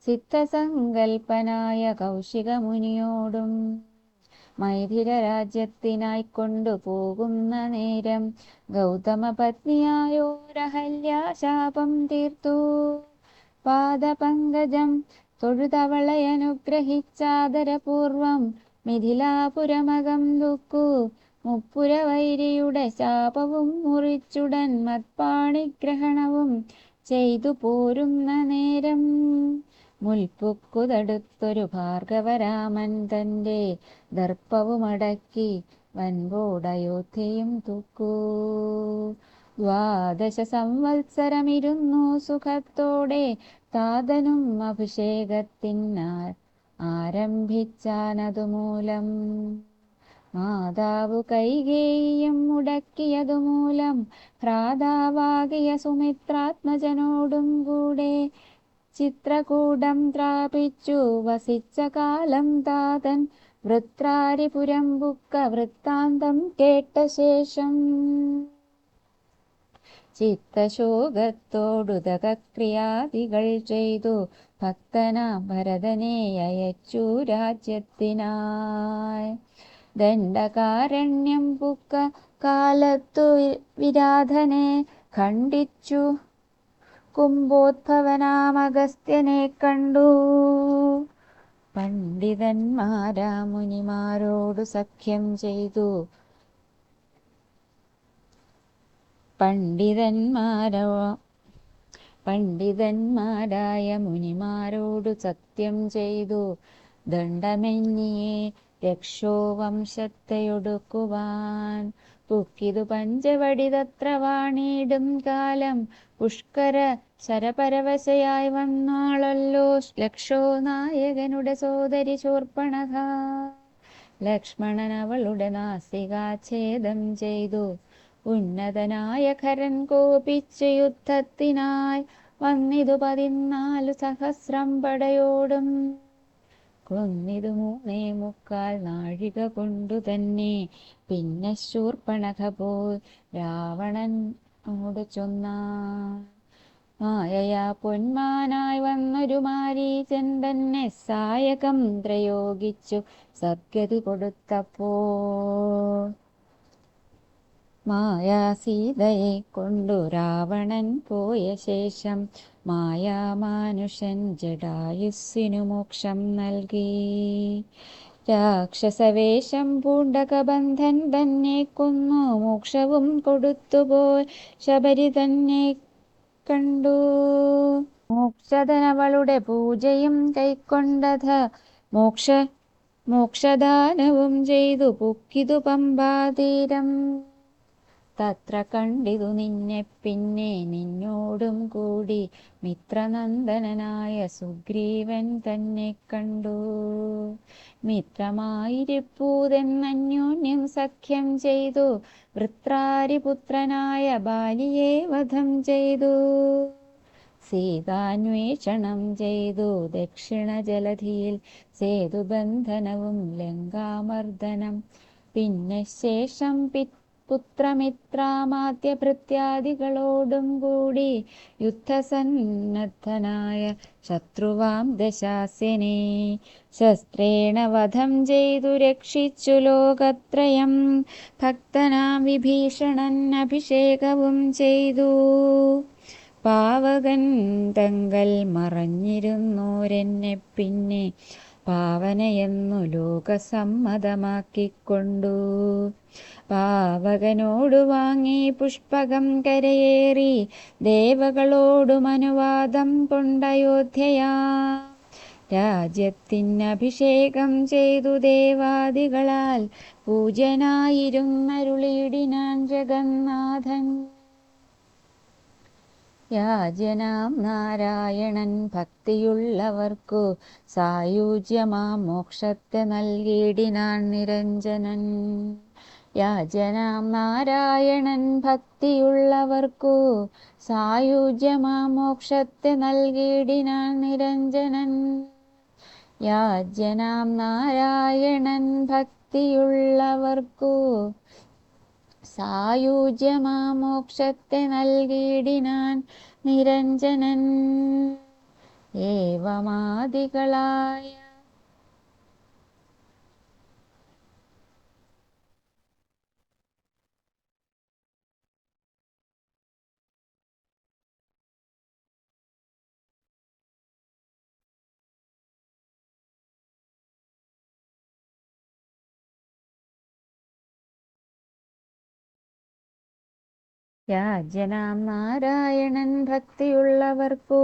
സിദ്ധസങ്കൽപ്പനായ കൗശികമുനിയോടും. മൈഥില രാജ്യത്തിനായിക്കൊണ്ടു പോകുന്ന നേരം ഗൗതമപത്നിയായോരഹല്യാശാപം തീർത്തു. പാദപങ്കജം തൊഴുതവളയനുഗ്രഹിച്ചാദരപൂർവം മിഥിലാപുരമകം ദുഃഖു. മുപ്പുരവൈരിയുടെ ശാപവും മുറിച്ചുടൻ മത്പാണിഗ്രഹണവും ചെയ്തു പോരുന്ന നേരം, മുൽപ്പുക്കുതടുത്തൊരു ഭാർഗവരാമൻ തന്റെ ദർപ്പവുമടക്കി വൻപോടയോധ്യയും തൂക്കൂ. 12 സംവത്സരമിരുന്നു സുഖത്തോടെ താതനും അഭിഷേകത്തിനാൽ ആരംഭിച്ചാനതുമൂലം. മാതാവു കൈകേയിയും മുടക്കിയതുമൂലം ഭ്രാതാവാകിയ സുമിത്രാത്മജനോടും കൂടെ ചിത്രകൂടം ത്രാപിച്ചു വസിച്ച കാലം താതൻ വൃത്രാരിപുരം ബുക്ക വൃത്താന്തം കേട്ട ശേഷം. ചിത്തശോകത്തോടുദകക്രിയാദികൾ ചെയ്തു ഭക്തനാം ഭരതനെ അയച്ചു രാജ്യത്തിനായി. ദണ്ഡകാരണ്യം പുക്ക കാലത്തു വിരാധനെ ഖണ്ഡിച്ചു കുംഭോദ്ഭവനാമഗസ്ത്യനെ കണ്ടു. പണ്ഡിതന്മാരാ മുനിമാരോടു സഖ്യം ചെയ്തു. പണ്ഡിതന്മാരായ മുനിമാരോടു സത്യം ചെയ്തു. ദണ്ഡമെന്നിയെ രക്ഷോവംശത്തെയൊടുക്കുവാൻ പുക്കിതു പഞ്ചവടി തത്ര വാണിടും കാലം. പുഷ്കര ശരപരവശയായി വന്നാളല്ലോ ലക്ഷോ നായകനുടെ സോദരി ശൂർപ്പണഖ. ലക്ഷ്മണൻ അവളുടെ നാസികാഛേദം ചെയ്തു. ഉന്നതനായ ഖരൻ കോപിച്ചു യുദ്ധത്തിനായി വന്നിതു 14 സഹസ്രം പടയോടും. കൊന്നിതു 3.25 നാഴിക കൊണ്ടു തന്നെ. പിന്നെ ശൂർപ്പണഖ പോയി രാവണനോട് ചൊന്നാൻ. മായയാ പൊന്മാനായി വന്നൊരു മാരീചൻ തന്നെ സായകം പ്രയോഗിച്ചു സദ്ഗതി കൊടുത്തപ്പോൾ. മായാസീതയെ കൊണ്ടു രാവണൻ പോയ ശേഷം മായാമാനുഷൻ ജടായുസ്സിനു മോക്ഷം നൽകി. രാക്ഷസവേഷം പൂണ്ട കബന്ധൻ തന്നെ കൊന്നു മോക്ഷവും കൊടുത്തുപോയി ശബരി തന്നെ കണ്ടു. മോക്ഷധനവളുടെ പൂജയും കൈക്കൊണ്ടത മോക്ഷദാനവും ചെയ്തു പുക്കിതു പമ്പാതീരം. തത്ര കണ്ടിതു നിന്നെ പിന്നെ നിന്നോടും കൂടി മിത്രനന്ദനായ സുഗ്രീവൻ തന്നെ കണ്ടു. മിത്രമായിരിപ്പൂതെന്നന്യോന്യം സഖ്യം ചെയ്തു. വൃത്രാരിപുത്രനായ ബാലിയെ വധം ചെയ്തു. സീതാന്വേഷണം ചെയ്തു. ദക്ഷിണ ജലധിയിൽ സേതുബന്ധനവും ലങ്കാമർദ്ദനം. പിന്നെ ശേഷം പുത്രമിത്രാമാത്യഭൃത്യാദികളോടും കൂടി യുദ്ധസന്നദ്ധനായ ശത്രുവാം ദശാസ്യനെ ശസ്ത്രേണ വധം ചെയ്തു രക്ഷിച്ചു ലോകത്രയം. ഭക്തനാം വിഭീഷണൻ അഭിഷേകവും ചെയ്തു. പാവകൻ തങ്കൽ മറഞ്ഞിരുന്നോരെന്നെ പിന്നെ പാവനയെന്നു ലോകസമ്മതമാക്കിക്കൊണ്ടു. പാവകനോടു വാങ്ങി പുഷ്പകം കരയേറി ദേവകളോടും അനുവാദം കൊണ്ടയോധ്യയാ. രാജ്യത്തിനഭിഷേകം ചെയ്തു ദേവാദികളാൽ പൂജ്യനായിരുന്നരുളിയിടിനാൻ ജഗന്നാഥൻ. യാജ്യനാം നാരായണൻ ഭക്തിയുള്ളവർക്കു സായുജ്യമാം മോക്ഷത്തെ നൽകിയിടിനാൻ നിരഞ്ജനൻ. യാജ്യനാം നാരായണൻ ഭക്തിയുള്ളവർക്കു സായുജ്യമാം മോക്ഷത്തെ നൽകിയിടിനാൻ നിരഞ്ജനൻ. യാജ്യനാം നാരായണൻ ഭക്തിയുള്ളവർക്കു സായുജ്യമാം മോക്ഷത്തെ നൽകിയിടിനാൻ നിരഞ്ജനൻ. ഏവമാദികളായ യാജ്യനാം നാരായണൻ ഭക്തിയുള്ളവർക്കു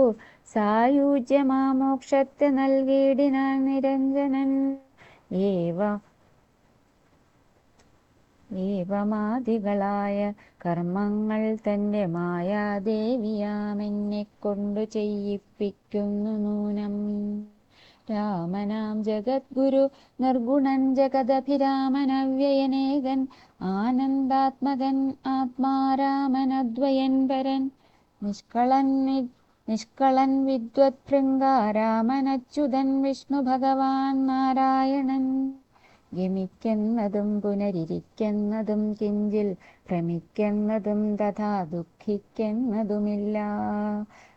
സായുജ്യമാം മോക്ഷത്തെ നൽകിയിടിനാൻ നിരഞ്ജനൻ. ഏവമാദികളായ കർമ്മങ്ങൾ തന്റെ മായാദേവിയാമെന്നെ കൊണ്ടു ചെയ്യിപ്പിക്കുന്നു നൂനം. രാമനാം ജഗദ്ഗുരു നിർഗുണൻ ജഗദഭിരാമനവ്യയനേകൻ ആനന്ദാത്മകൻ ആത്മാരാമനദ്വയൻ പരൻ. നിഷ്കളൻ വിദ്വത്ഭൃംഗാരാമനച്യുതൻ വിഷ്ണു ഭഗവാൻ നാരായണൻ. ഗമിക്കുന്നതും പുനരിരിക്കുന്നതും കിഞ്ചിൽ ഭ്രമിക്കുന്നതും തഥാ ദുഃഖിക്കുന്നതുമില്ല.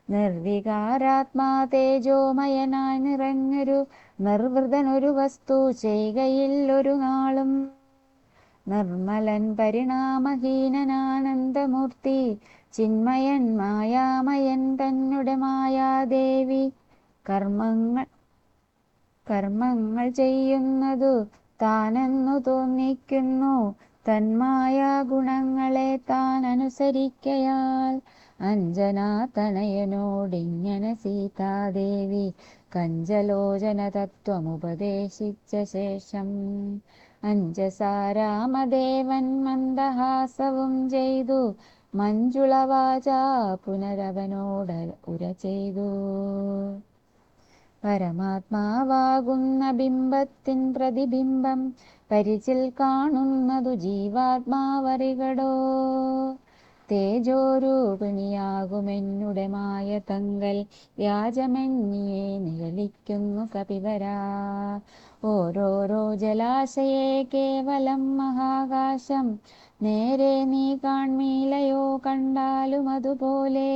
നിർവികാരാത്മാ തേജോമയനായി നിറഞ്ഞൊരു നിർവൃതനൊരു വസ്തു ചെയ്കയിൽ ഒരു നാളും. നിർമ്മലൻ പരിണാമഹീനനാനന്ദമൂർത്തി ചിന്മയൻ മായാമയൻ തന്നെ മായാദേവി കർമ്മങ്ങൾ ചെയ്യുന്നതു താനെന്നു തോന്നിക്കുന്നു. തന്മായ ഗുണങ്ങളെ താൻ അനുസരിക്കയാൽ അഞ്ജനാതനയനോടിങ്ങനെ സീതാദേവി കഞ്ചലോചന തത്വമുപദേശിച്ച ശേഷം അഞ്ജസാരാമദേവൻ മന്ദഹാസവും ചെയ്തു മഞ്ജുളവാച പുനരവനോട് ഉര ചെയ്തു. പരമാത്മാവാകുന്ന ബിംബത്തിൻ പ്രതിബിംബം പരിചിൽ കാണുന്നതു ജീവാത്മാവറികടോ. തേജോരൂപിണിയാകുമെന്നുടെ മായ തങ്കൽ വ്യാജമെന്നിയെ നിഴലിക്കുന്നു കപിവരാ. ഓരോരോ ജലാശയെ കേവലം മഹാകാശം നേരെ നീ കാൺമീലയോ കണ്ടാലും അതുപോലെ.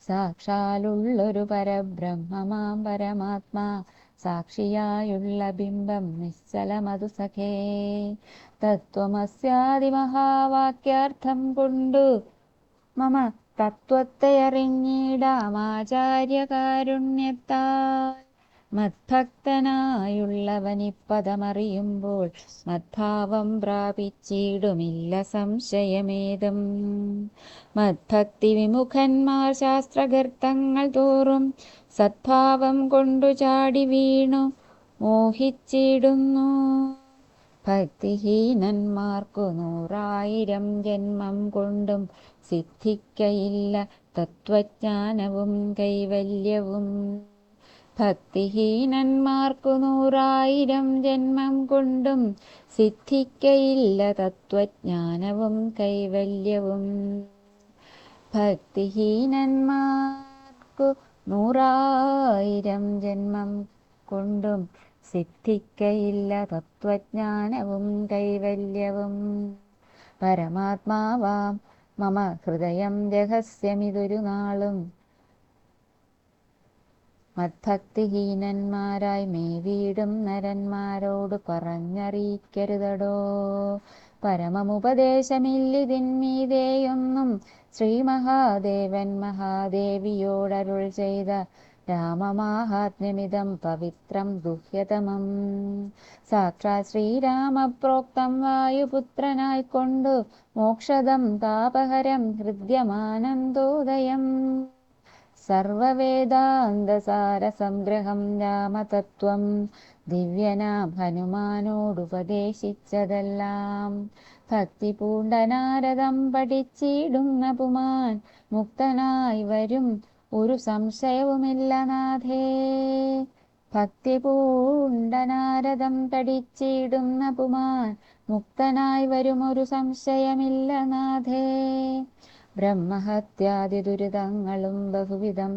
സാക്ഷാലുള്ളൊരു പരബ്രഹ്മമാം പരമാത്മാ സാക്ഷിയായുള്ള ബിംബം നിശ്ചലമതു സഖേ. തത്വമസ്യാദിമഹാവാക്യാർത്ഥം കൊണ്ടു മമ തത്വത്തെ അറിഞ്ഞിടാമാചാര്യകാരുണ്യത്താൽ. മദ്ഭക്തനായുള്ളവനിപ്പദമറിയുമ്പോൾ മദ്ഭാവം പ്രാപിച്ചിടുമില്ല സംശയമേതും. മദ്ഭക്തി വിമുഖന്മാർ ശാസ്ത്രഗർത്തങ്ങൾ തോറും സദ്ഭാവം കൊണ്ടു ചാടി വീണു മോഹിച്ചിടുന്നു. ഭക്തിഹീനന്മാർക്കു 100,000 ജന്മം കൊണ്ടും സിദ്ധിക്കയില്ല തത്വജ്ഞാനവും കൈവല്യവും. ഭക്തിഹീനന്മാർക്കു 100,000 ജന്മം കൊണ്ടും സിദ്ധിക്കയില്ല തത്വജ്ഞാനവും കൈവല്യവും. ഭക്തിഹീനന്മാർക്കു 100,000 ജന്മം കൊണ്ടും സിദ്ധിക്കയില്ല തത്വജ്ഞാനവും കൈവല്യവും. പരമാത്മാവാം മമ ഹൃദയം രഹസ്യമിതൊരു നാളും മദ്ഭക്തിഹീനന്മാരായി മേവീടും നരന്മാരോട് പറഞ്ഞറിയിക്കരുതടോ. പരമമുപദേശമില്ലിതിന്മീതേയൊന്നും ശ്രീമഹാദേവൻ മഹാദേവിയോടരുൾ ചെയ്ത രാമമാഹാത്മ്യമിതം പവിത്രം ഗുഹ്യതമം. സാക്ഷാത് ശ്രീരാമപ്രോക്തം വായുപുത്രനായിക്കൊണ്ടു മോക്ഷദം താപഹരം ഹൃദ്യമാനന്ദോദയം. സർവവേദാന്തസാരസംഗ്രഹം രാമതത്വം ദിവ്യനാം ഹനുമാനോടുപദേശിച്ചതെല്ലാം. ഭക്തി പൂണ്ട നാരദം പഠിച്ചിടുന്ന പുമാൻ മുക്തനായി വരും ഒരു സംശയവുമില്ല നാഥേ. ഭക്തി പൂണ്ട നാരദം പഠിച്ചിടുന്ന പുമാൻ മുക്തനായി വരും ഒരു സംശയമില്ല നാഥേ. ബ്രഹ്മഹത്യാദി ദുരിതങ്ങളും ബഹുവിധം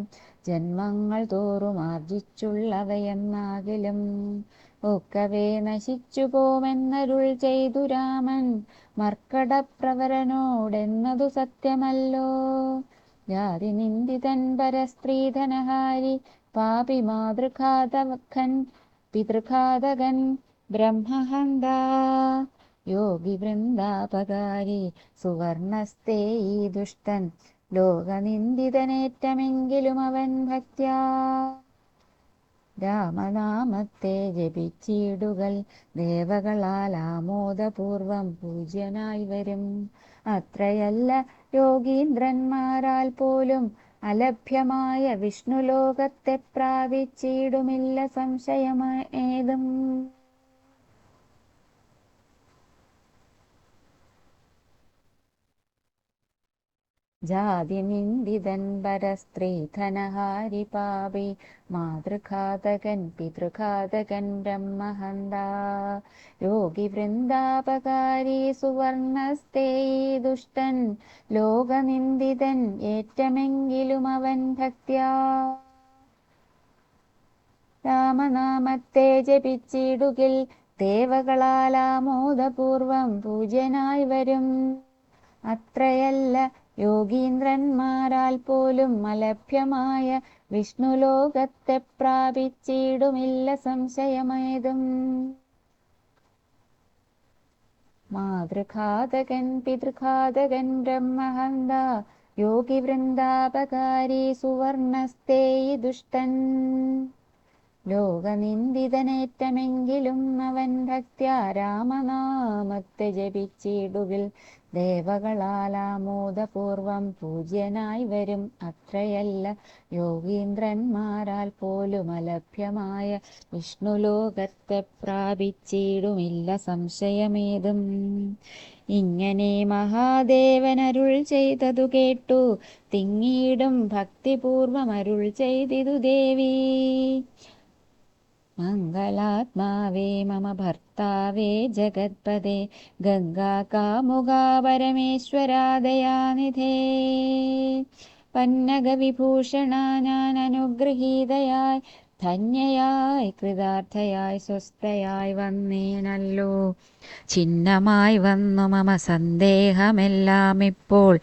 ജന്മങ്ങൾ തോറും ആർജിച്ചുള്ളവയെന്നാകിലും ഒക്കവേ നശിച്ചു പോമെന്നരുൾ ചെയ്തു രാമൻ മർക്കടപ്രവരനോടെന്നതു സത്യമല്ലോ. ജാതി നിന്ദിതൻ പരസ്ത്രീധനഹാരി പാപി മാതൃഘാതകൻ പിതൃഘാതകൻ ബ്രഹ്മഹന്ത യോഗി വൃന്ദാപകാരി സുവർണസ്തേ ഈ ദുഷ്ടൻ. ലോകനിന്ദിതനേറ്റമെങ്കിലും അവൻ ഭക്ത്യാ രാമനാമത്തെ ജപിച്ചിടുകൾ ദേവകളാൽ ആമോദപൂർവം പൂജ്യനായി വരും. അത്രയല്ല യോഗീന്ദ്രന്മാരാൽ പോലും അലഭ്യമായ വിഷ്ണുലോകത്തെ പ്രാപിച്ചിടുമില്ല സംശയമേതും. ജാതിനിന്ദിതൻ പരസ്ത്രീധനഹാരി പാപി മാതൃഘാതകൻ പിതൃഘാതകൻ ബ്രഹ്മഹന്ത യോഗി വൃന്ദാപകാരി സുവർണസ്തേ ഈ ദുഷ്ടൻ. ലോകനിന്ദിതൻ ഏറ്റമെങ്കിലും അവൻ ഭക്ത്യാ രാമനാമത്തെ ജപിച്ചിടുകിൽ ദേവകളാൽ ആമോദപൂർവം പൂജ്യനായി വരും. അത്രയല്ല യോഗീന്ദ്രന്മാരാൽ പോലും അലഭ്യമായ വിഷ്ണുലോകത്തെ പ്രാപിച്ചിടുമില്ല സംശയമേതും. മാതൃഘാതകൻ പിതൃഘാതകൻ ബ്രഹ്മഹന്ത യോഗി വൃന്ദാപകാരി സുവർണസ്തേയി ദുഷ്ടൻ. ലോകനിന്ദിതനേറ്റമെങ്കിലും അവൻ ഭക്ത്യാ രാമനാമത്തെ ജപിച്ചിടുകിൽ ദേവകളാൽ ആമോദപൂർവം പൂജ്യനായി വരും. അത്രയല്ല, യോഗീന്ദ്രന്മാരാൽ പോലും അലഭ്യമായ വിഷ്ണുലോകത്തെ പ്രാപിച്ചിടുമില്ല സംശയമേതും. ഇങ്ങനെ മഹാദേവൻ അരുൾ ചെയ്തതു കേട്ടു തിങ്ങിയിടും ഭക്തിപൂർവം അരുൾ ചെയ്തിതു ദേവി. മംഗളാത്മാവേ മമ ഭർത്താവേ ജഗത്പദേ ഗംഗാകാമുകാ പരമേശ്വരാ ദയാനിധേ. പന്നഗവിഭൂഷണ ഞാൻ അനുഗ്രഹീതയായി ധന്യയായി കൃതാർത്ഥയായി സ്വസ്ഥയായി വന്നേനല്ലോ. ചിഹ്നമായി വന്നു മമ സന്ദേഹമെല്ലാം ഇപ്പോൾ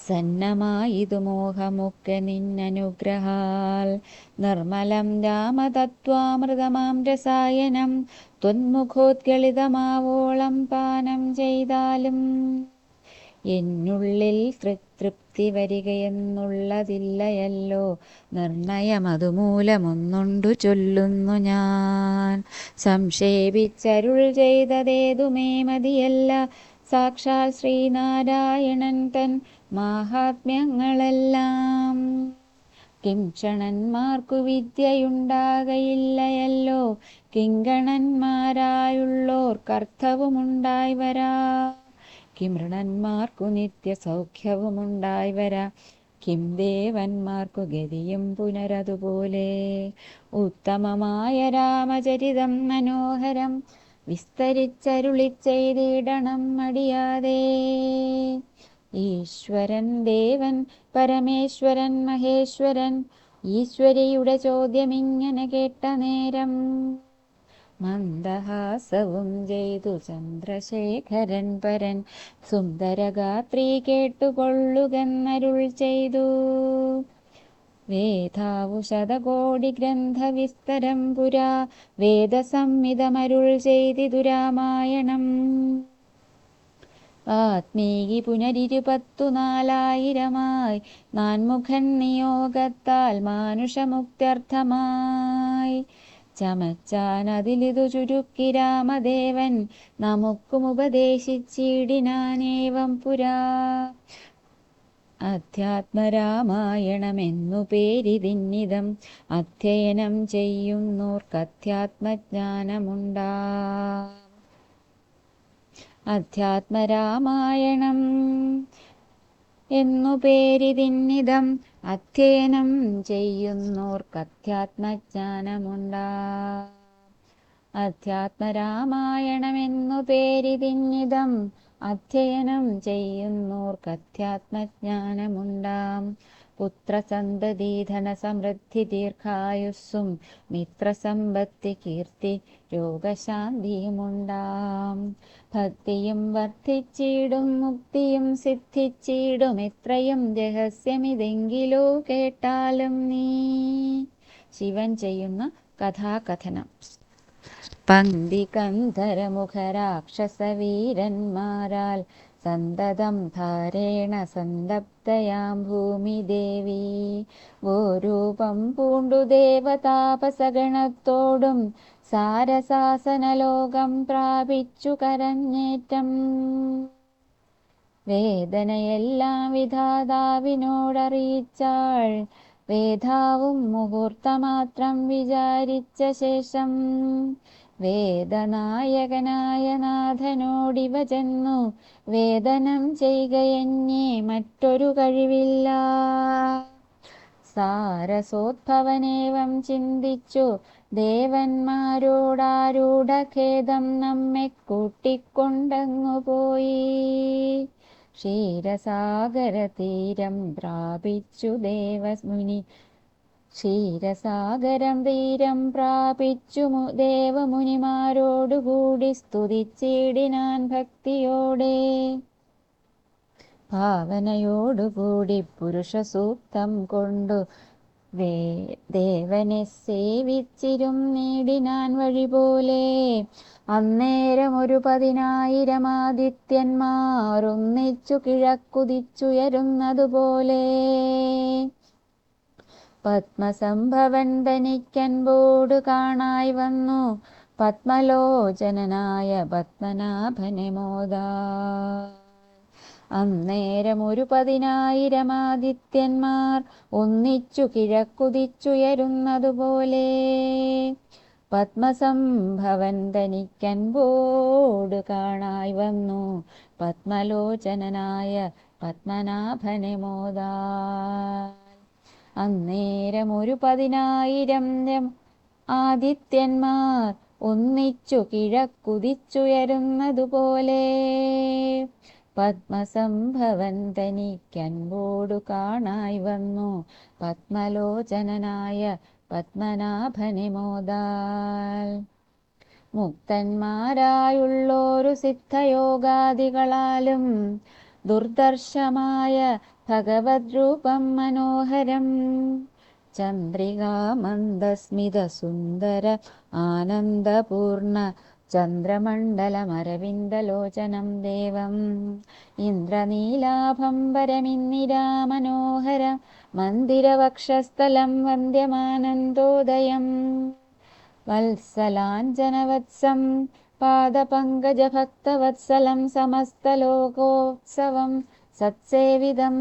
സന്നമായിതു മോഹമൊക്കെ നിന്നനുഗ്രഹാൽ. നിർമ്മലം രാമതത്വാമൃതമാം രസായനം ത്വന്മുഖോദ്ഗളിതമാവോളം പാനം ചെയ്താലും എന്നുള്ളിൽ തൃപ്തി വരികയെന്നുള്ളതില്ലയല്ലോ. നിർണയം അതുമൂലമൊന്നുണ്ടു ചൊല്ലുന്നു ഞാൻ. സംക്ഷേപിച്ചരുൾ ചെയ്തതേതുമേ മതിയല്ല സാക്ഷാൽ ശ്രീനാരായണൻ തൻ മാഹാത്മ്യങ്ങളെല്ലാം. കിംക്ഷണന്മാർക്കു വിദ്യയുണ്ടാകയില്ലയല്ലോ. കിങ്കണന്മാരായുള്ളോർക്കർത്ഥവുമുണ്ടായി വരാ. കിമൃണന്മാർക്കു നിത്യസൗഖ്യവുമുണ്ടായി വരാ. കിം ദേവന്മാർക്കു ഗതിയും പുനരതുപോലെ. ഉത്തമമായ രാമചരിതം മനോഹരം വിസ്തരിച്ചരുളിച്ചെയ്തിടണം മടിയാതെ. ഈശ്വരൻ ദേവൻ പരമേശ്വരൻ മഹേശ്വരൻ ഈശ്വരിയുടെ ചോദ്യമിങ്ങനെ കേട്ട നേരം മന്ദഹാസവും ചെയ്തു ചന്ദ്രശേഖരൻ പരൻ. സുന്ദരഗാത്രി കേട്ടുകൊള്ളുകെന്നരുൾ ചെയ്തു. വേദാവു ശതകോടി ഗ്രന്ഥവിസ്തരം പുരാ വേദസംഹിതമരുൾ ചെയ്തിതു രാമായണം. വാത്മീകി പുനരിരുപത്തുനാലായിരമായി നാൻമുഖൻ നിയോഗത്താൽ മാനുഷമുക്ത്യർത്ഥമായി ചമച്ചാൻ അതിലിതു ചുരുക്കി രാമദേവൻ നമുക്കുമുപദേശിച്ചിടിനാനേവം പുരാ. അധ്യാത്മരാമായണമെന്നു പേരിതിന്നിതം അധ്യയനം ചെയ്യുന്നോർക്കധ്യാത്മജ്ഞാനമുണ്ടാ. അധ്യാത്മരാമായണം എന്നു പേരിതിന്നിതം അധ്യയനം ചെയ്യുന്നോർക്കധ്യാത്മജ്ഞാനമുണ്ടാ. അധ്യാത്മരാമായണമെന്നു പേരിതിന്നിതം അധ്യയനം ചെയ്യുന്നോർക്കധ്യാത്മജ്ഞാനമുണ്ടാം. പുത്രസന്തതി ധനസമൃദ്ധി ദീർഘായുസ്സും മിത്രസമ്പത്തി കീർത്തി രോഗശാന്തിയുമുണ്ടാം. ഭക്തിയും വർദ്ധിച്ചിടും മുക്തിയും സിദ്ധിച്ചിടും എത്രയും രഹസ്യമിതെങ്കിലോ കേട്ടാലും നീ. ശിവൻ ചെയ്യുന്ന കഥാകഥനം. പന്തികന്ധരമുഖരാക്ഷസവീരന്മാരാൽ സന്തതം ധാരേണ സന്തപ്തയാം ഭൂമിദേവി ഗോരൂപം പൂണ്ടു ദേവതാപസഗണത്തോടും സാരസാസനലോകം പ്രാപിച്ചു കരഞ്ഞേറ്റം. വേദനയെല്ലാം വിധാതാവിനോടറിയിച്ചാൾ. വേദാവും മുഹൂർത്തമാത്രം വിചാരിച്ച ശേഷം വേദനായകനായ നാഥനോടിവ ചെന്നു. വേദനം ചെയ്കയെന്നേ മറ്റൊരു കഴിവില്ല. സാരസോദ്ഭവനേവം ചിന്തിച്ചു ദേവന്മാരോടാരൂഢഖേദം നമ്മെ കൂട്ടിക്കൊണ്ടങ്ങു പോയി. ക്ഷീരസാഗരതീരം പ്രാപിച്ചു ദേവമുനി. ക്ഷീരസാഗരം തീരം പ്രാപിച്ചു ദേവമുനിമാരോടുകൂടി സ്തുതിച്ചിടിനാൻ ഭക്തിയോടെ. ഭാവനയോടുകൂടി പുരുഷസൂക്തം കൊണ്ടു ദേവനെ സേവിച്ചിരും നേടിനാൻ വഴിപോലെ. അന്നേരം ഒരു 10,000 ആദിത്യന്മാർ ഒന്നിച്ചു കിഴക്കുതിച്ചുയരുന്നതുപോലെ പത്മസംഭവൻ തനിക്കൻപോട് കാണായി വന്നു പത്മലോചനനായ പത്മനാഭനെ മോദാ. അന്നേരം ഒരു 10,000 ആദിത്യന്മാർ ഒന്നിച്ചു കിഴക്കുതിച്ചുയരുന്നതുപോലെ പത്മസംഭവൻ തനിക്കൻപോട് കാണായി വന്നു പത്മലോചനനായ പത്മനാഭനെ മോദാ. അന്നേരം ഒരു 10,000 ആദിത്യന്മാർ ഒന്നിച്ചു കിഴക്കുതിച്ചുയരുന്നതുപോലെ പത്മസംഭവൻ തനിക്കൻപോടു കാണായി വന്നു പത്മലോചനനായ പത്മനാഭനെ മോദാൽ. മുക്തന്മാരായുള്ളോരു സിദ്ധയോഗാദികളാലും ദുർദർശമായ ഭഗവദ്രൂപം മനോഹരം ചന്ദ്രികാമന്ദസ്മിത സുന്ദര ആനന്ദപൂർണ ചന്ദ്രമണ്ഡലമരവിന്ദലോചനം ദേവം ഇന്ദ്രനീലാഭംബരമിന്നിരാമനോഹര മന്ദിരവക്ഷസ്ഥലം വന്ദ്യമാനന്ദോദയം വത്സലാഞ്ജനവത്സം പാദപങ്കജഭക്തവത്സലം സമസ്തലോകോത്സവം സത്സേവിതം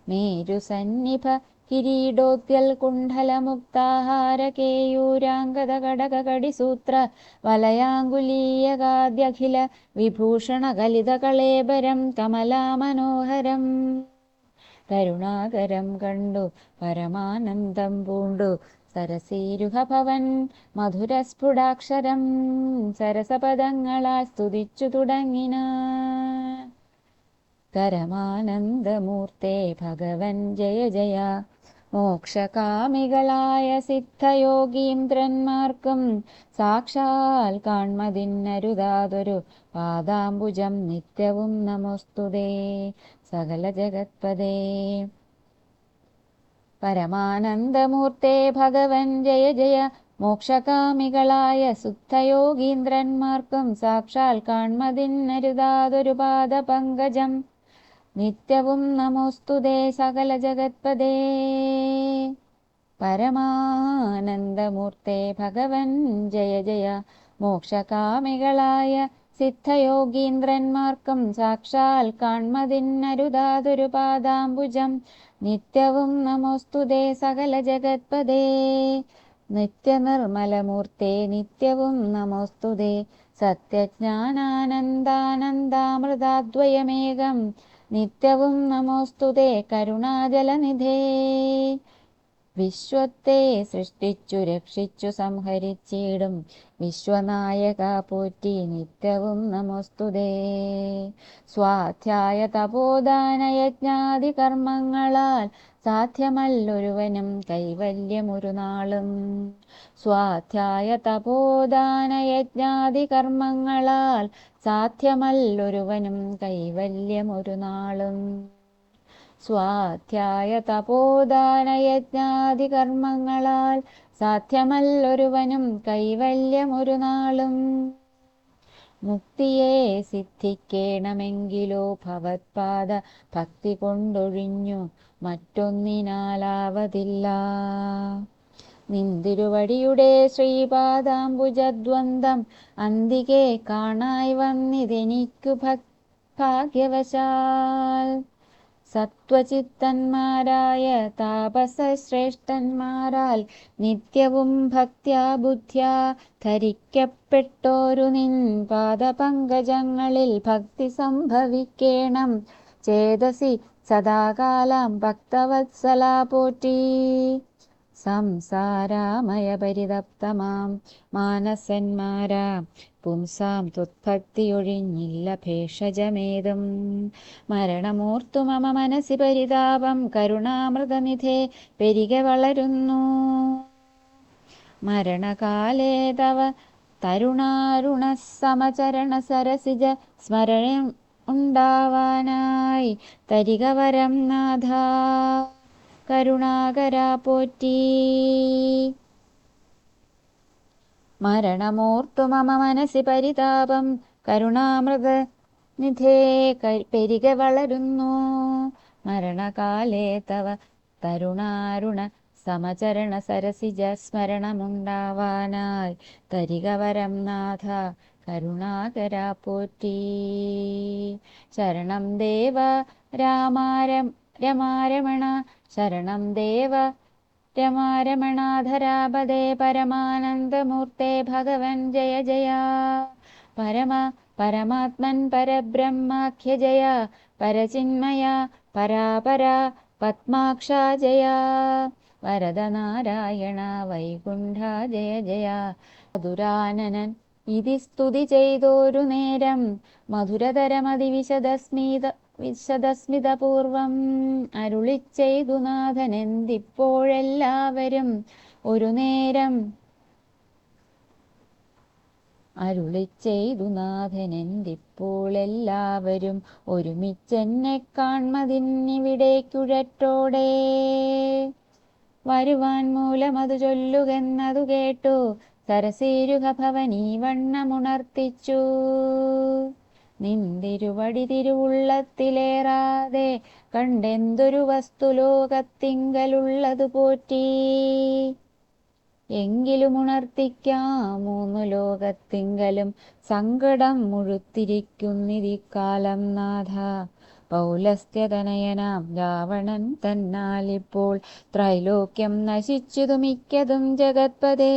മേരുസന്നിഭ കിരീടോദ്യൽ കുണ്ഡലമുക്താഹാര കേയൂരാംഗത കടകടിസൂത്ര വലയാങ്കുലീയകാദ്യഖില വിഭൂഷണ കലിതകളേബരം കമലാമനോഹരം കരുണാകരം കണ്ടു പരമാനന്ദം പൂണ്ടു സരസീരുഹഭവൻ മധുരസ്ഫുടാക്ഷരം സരസപദങ്ങളാൽ സ്തുതിച്ചു തുടങ്ങിന. പരമാനന്ദമൂർത്തേ ഭഗവൻ ജയ ജയ. മോക്ഷകാമികളായ സിദ്ധയോഗീന്ദ്രന്മാർക്കും സാക്ഷാൽ കാൺമതിന്നരുതാതൊരു പാദാംബുജം നിത്യവും നമോസ്തുതേ സകല ജഗത്പദേ. പരമാനന്ദമൂർത്തേ ഭഗവൻ ജയ ജയ. മോക്ഷകാമികളായ സിദ്ധയോഗീന്ദ്രന്മാർക്കും സാക്ഷാൽ കാൺമതിന്നരുതാതൊരു പാദപങ്കജം നിത്യവും നമോസ്തുതേ സകല ജഗത്പദേ. പരമാനന്ദമൂർത്തേ ഭഗവൻ ജയ ജയ. മോക്ഷകാമികളായ സിദ്ധയോഗീന്ദ്രന്മാർക്കും സാക്ഷാൽ കാൺമതിന്നരുതാതൊരു പാദാംബുജം നിത്യവും നമോസ്തുതേ സകല ജഗത്പദേ. നിത്യനിർമ്മലമൂർത്തേ നിത്യവും നമോസ്തുതേ. സത്യജ്ഞാനാനന്ദാനന്ദാമൃതാദ്വയമേകം നിത്യവും നമോസ്തുതേ കരുണാജലനിധേ. വിശ്വത്തെ സൃഷ്ടിച്ചു രക്ഷിച്ചു സംഹരിച്ചിടും വിശ്വനായക പോറ്റി നിത്യവും നമോസ്തുതേ. സ്വാധ്യായ തപോദാനയജ്ഞാദി കർമ്മങ്ങളാൽ സാധ്യമല്ലൊരുവനും കൈവല്യമൊരു നാളും. സ്വാധ്യായ തപോദാനയജ്ഞാദി കർമ്മങ്ങളാൽ സാധ്യമല്ലൊരുവനും കൈവല്യമൊരു നാളും. സ്വാധ്യായ തപോദാനയജ്ഞാദി കർമ്മങ്ങളാൽ സാധ്യമല്ലൊരുവനും കൈവല്യമൊരു നാളും. മുക്തിയെ സിദ്ധിക്കേണമെങ്കിലോ ഭവത്പാദ ഭക്തി കൊണ്ടൊഴിഞ്ഞു മറ്റൊന്നിനാലാവതില്ല. നിന്തിരുവടിയുടെ ശ്രീപാദാംബുജദ്വന്ദ്വം അന്തികെ കാണായി വന്നിതെനിക്കു ഭാഗ്യവശാൽ. സത്വചിത്തന്മാരായ താപസശ്രേഷ്ഠന്മാരാൽ നിത്യവും ഭക്ത്യാ ബുദ്ധ്യാ ധരിക്കപ്പെട്ടോരു നിൻ പാദപങ്കജങ്ങളിൽ ഭക്തി സംഭവിക്കേണം ചേതസി സദാകാലം ഭക്തവത്സലാ പോറ്റി. സംസാരാമയ പരിതപ്തമാം മാനസന്മാരാ പുംസാം ത്വത്ഭക്തിയൊഴിഞ്ഞില്ല ഭേഷജമേതും. മരണമോർത്തു മമ മനസി പരിതാപം കരുണാമൃതനിധേ പെരികെ വളരുന്നു. മരണകാലേ തവ തരുണാരുണ സമചരണ സരസിജ സ്മരണം ഉണ്ടാവാനായി തരിക വരം നാഥ കരുണാകരാ പോറ്റി. മരണമോർത്തു മമ മനസ്സി പരിതാപം കരുണാമൃത നിധേ പെരുക വളരുന്നു. മരണകാലേ തവ തരുണാരുണ സമചരണ സരസിജ സ്മരണമുണ്ടാവാനായി തരിക വരം നാഥ കരുണാകര പോറ്റി. ശരണം ദേവ രമാരമണ ശരണം ദേവ രമാരമണാധരാപദേ പരമാനന്ദമൂർത്തേ ഭഗവൻ ജയ ജയ. പരമാത്മൻ പരബ്രഹ്മാഖ്യ ജയ പരചിന്മയ പരാപര പത്മാക്ഷ ജയ. വരദനാരായണ വൈകുണ്ഠ ജയ ജയ. മധുരാനനൻ ഇതി സ്തുതി ചെയ്തോരു നേരം വിശദസ്മിതപൂർവം അരുളിച്ചെയ്തു നാഥൻ എന്തിപ്പോഴെല്ലാവരും ഒരു നേരം അരുളിച്ചെയ്തു ഒരുമിച്ചെന്നെ കാൺമതിന്നിവിടേക്കുഴറ്റോടെ വരുവാൻ മൂലമതു ചൊല്ലുകെന്നതു കേട്ടു സരസീരുഹ ഭവനീ വണ്ണമുണർത്തിച്ചു. നിന്തിരുവടി തിരുവുള്ളത്തിലേറാതെ കണ്ടെന്തൊരു വസ്തു ലോകത്തിങ്കലുള്ളതു പോറ്റി. എങ്കിലും ഉണർത്തിക്കാം മൂന്നു ലോകത്തിങ്കലും സങ്കടം മുഴുത്തിരിക്കുന്നിരിക്കാലം നാഥ. പൗലസ്ത്യതനയനാം രാവണൻ തന്നാലിപ്പോൾ ത്രൈലോക്യം നശിച്ചതു മിക്കതും ജഗത്പദേ.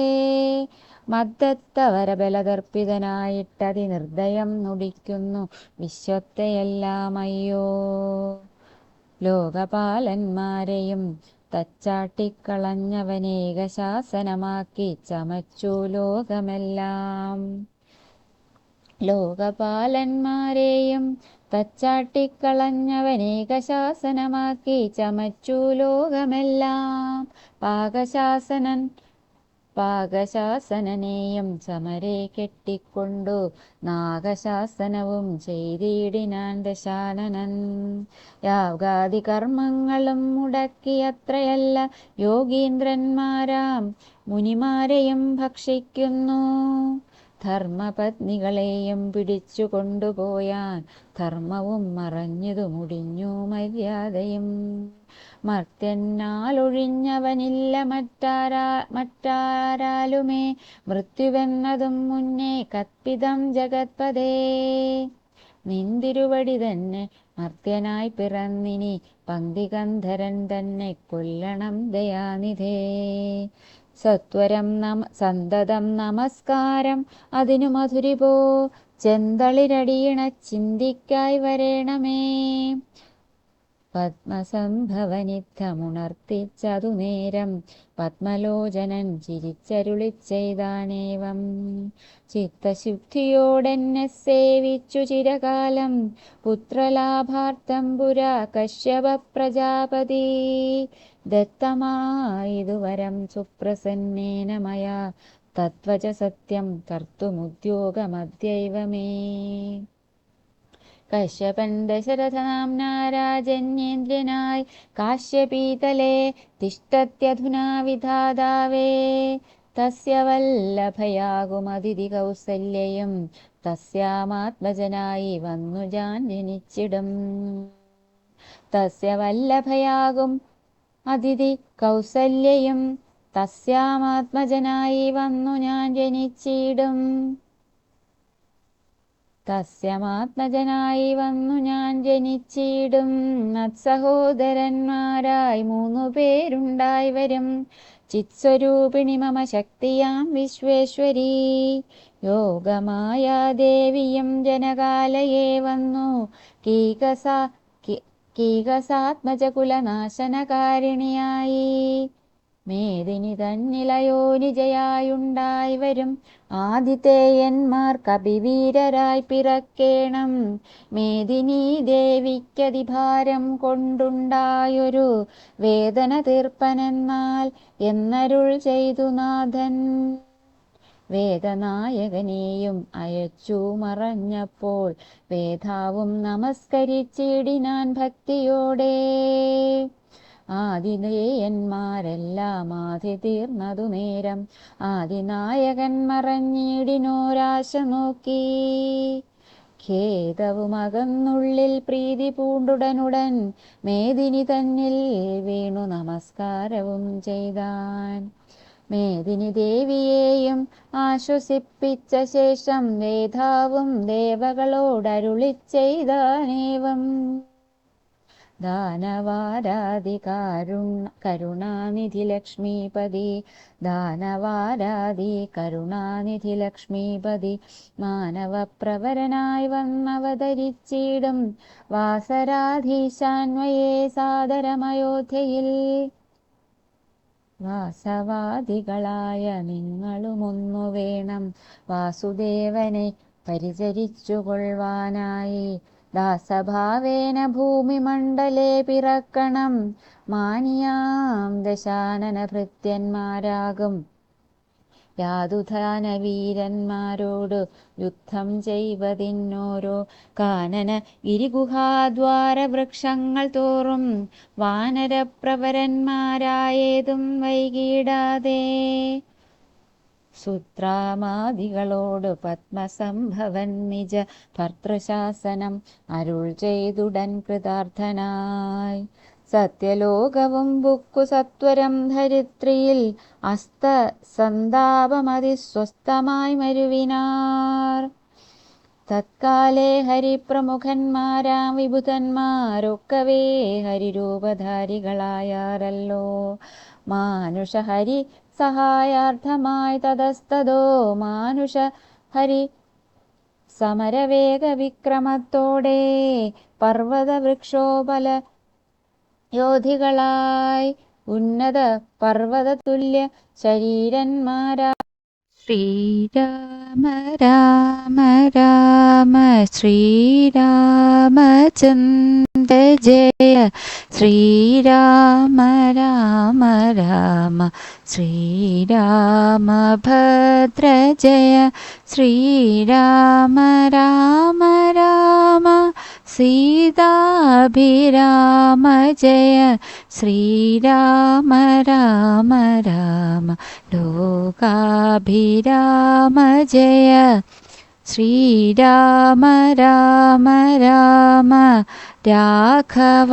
മദ്ദത്തവരബലദർപ്പിതനായിട്ടതി നിർദ്ദയം നുടിക്കുന്നു വിശ്വത്തെയെല്ലാം അയ്യോ. ലോകപാലന്മാരെയും തച്ചാട്ടിക്കളഞ്ഞവനേകശാസനമാക്കി ചമച്ചു ലോകമെല്ലാം. ലോകപാലന്മാരെയും തച്ചാട്ടിക്കളഞ്ഞവനേകശാസനമാക്കി ചമച്ചു ലോകമെല്ലാം. പാകശാസനനെയും സമരെ കെട്ടിക്കൊണ്ടു നാഗശാസനവും ചെയ്തിടിനാൻ ദശാനനൻ. യാഗാദി കർമ്മങ്ങളും മുടക്കിയത്രയല്ല യോഗീന്ദ്രന്മാരാം മുനിമാരെയും ഭക്ഷിക്കുന്നു. ധർമ്മപത്നികളെയും പിടിച്ചു കൊണ്ടുപോയാൻ ധർമ്മവും മറഞ്ഞതു മുടിഞ്ഞു മര്യാദയും. മർത്യനാലൊഴിഞ്ഞവനില്ല മറ്റാരാലുമേ മൃത്യുവെന്നതും മുന്നേ കത്പിതം ജഗത്പദേ. നിന്തിരുവടി തന്നെ മർത്യനായി പിറന്നിനി പങ്ക്തികന്ധരൻ തന്നെ കൊല്ലണം ദയാനിധേ. സത്വരം സന്തതം നമസ്കാരം അതിനു മധുരിപോ ചെന്തളിരടിയണ ചിന്തിക്കായി വരേണമേ. പത്മസംഭവനിത്തമുണർത്തിച്ചതു നേരം പത്മലോചനൻ ചിരിച്ചരുളിച്ചെയ്താനേവം. ചിത്തശുദ്ധിയോടെന്നെ സേവിച്ചു ചിരകാലം പുത്രലാഭാർത്ഥം പുരാ കശ്യപ പ്രജാപതി. ദത്തമായിതുവരം സുപ്രസന്നേന മയാ തത്വച സത്യം കർത്തുമുദ്യോഗമദ്യൈവ മേ. കശ്യപൻ ദശരഥനാംനാ രാജന്യേന്ദ്രനായി കാശ്യപീതലേ തിഷ്ടത്യധുനാ വിധാതാവേ. തസ്യ വല്ലഭയാകുമതിഥി കൗസല്യയും തസ്യാമാത്മജനായി വന്നു ഞാൻ ജനിച്ചിടും. തസ്യ വല്ലഭയാകും അതിഥി കൗസല്യയും തസ്യാമാത്മജനായി വന്നു ഞാൻ ജനിച്ചിടും. സഹോദരന്മാരായി 3 പേരുണ്ടായി വരും. ചിത്സ്വരൂപിണി മമ ശക്തിയാം വിശ്വേശ്വരീ. യോഗമായാദേവിയും ജനകാലയെ വന്നു കീകസാത്മജകുലനാശനകാരിണിയായി. മേദിനി തന്നിലയോനിജയായുണ്ടായി വരും. ആതിഥേയന്മാർ കപിവീരരായി പിറക്കേണം. മേദിനി ദേവിക്കതിഭാരം കൊണ്ടുണ്ടായൊരു വേദന തീർപ്പനെന്നാൽ എന്നരുൾ ചെയ്തു നാഥൻ. വേദനായകനെയും അയച്ചു മറഞ്ഞപ്പോൾ വേദാവും നമസ്കരിച്ചിടിനാൻ ഭക്തിയോടെ. ആതിഥേയന്മാരെല്ലാം ആധി തീർന്നതു നേരം ആദിനായകൻ മറഞ്ഞിടിനോരാശ നോക്കി. ഖേദവുമകന്നുള്ളിൽ പ്രീതി പൂണ്ടുടനുടൻ മേദിനി തന്നിൽ വീണു നമസ്കാരവും ചെയ്താൻ. മേദിനി ദേവിയെയും ആശ്വസിപ്പിച്ച ശേഷം വേദാവും ദേവകളോടരുളി ചെയ്താനേവം. ദാനവാരാധി കരുണാനിധി ലക്ഷ്മീപതി, ദാനവാരാധി കരുണാനിധി ലക്ഷ്മീപതി, മാനവപ്രവരനായി വന്നവതരിച്ചിടും വാസരാധീശാന്വയേ സാദരമയോധ്യയിൽ. വാസവാദികളായ നിങ്ങളുമൊന്നു വേണം വാസുദേവനെ പരിചരിച്ചുകൊള്ളുവാനായി. ദാസഭാവേന ഭൂമിമണ്ഡലേ പിറക്കണം മാനിയാം ദശാനന ഭൃത്യന്മാരാകും. യാതുധാനവീരന്മാരോട് യുദ്ധം ചെയ്വതിന്നോരോ കാനന ഗിരിഗുഹാദ്വാര വൃക്ഷങ്ങൾ തോറും വാനരപ്രവരന്മാരായേതും വൈകിടാതെ. സുത്രാമാദികളോട് പത്മസംഭവൻ നിജ ഭർത്തൃശാസനം അരുൾ ചെയ്തുടൻ കൃതാർത്ഥനായി. സത്യലോകവും ബുക്കു സത്വരം ധരിത്രിയിൽ അസ്ത സന്താപമതിസ്വസ്ഥമായി മരുവിനാർ. തത്കാലേ ഹരിപ്രമുഖന്മാരാം വിഭുതന്മാരൊക്കവേ ഹരിരൂപധാരികളായാരല്ലോ. മാനുഷഹരി സഹായാർത്ഥമായി തതസ്തതോ മാനുഷഹരി സമരവേഗ വിക്രമത്തോടെ പർവ്വതവൃക്ഷോപല യോധികളായി ഉന്നത പർവ്വതതുല്യ ശരീരന്മാരാ. ശ്രീരാമ രാമ രാമ ശ്രീരാമചന്ദ്ര ജയ, ശ്രീരാമ രാമ രാമ ശ്രീരാമഭദ്ര ജയ, ശ്രീരാമ രാമ രാമ സീതാഭിരാമ ജയ, ശ്രീരാമ രാമ രാമ ലോകാഭിരാമ ജയ, ശ്രീരാമ രാമ രാമ രാഘവ.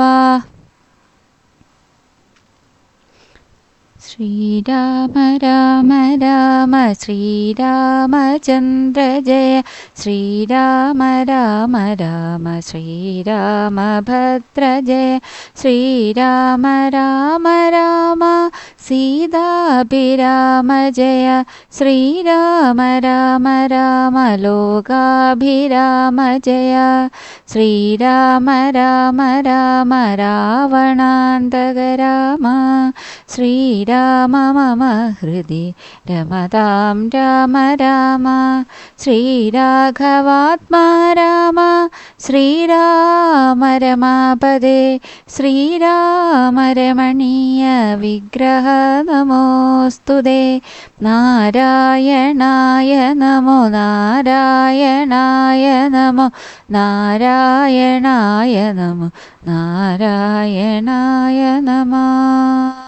ശ്രീരാമ രാമ രാമ ശ്രീരാമചന്ദ്ര ജയ, ശ്രീരാമ രാമ രാമ ശ്രീരാമഭദ്ര ജയ, ശ്രീരാമ രാമ രാമ സീതാഭിരാമ ജയ, ശ്രീരാമ രാമ രാമ ലോകാഭിരാമ ജയ, ശ്രീരാമ രാമ രാമ രാവണാന്തക രാമ, ശ്രീരാമ മമ ഹൃദി രമതാം രാമ രാമ, ശ്രീരാഘവാത്മാ രാമ, ശ്രീരാമ രമാപദേ, ശ്രീരാമ രമണീയ വിഗ്രഹ നമോസ്തുതേ. നാരായണായ നമോ നാരായണായ നമോ നാരായണായ നമോ നാരായണായ നമഃ.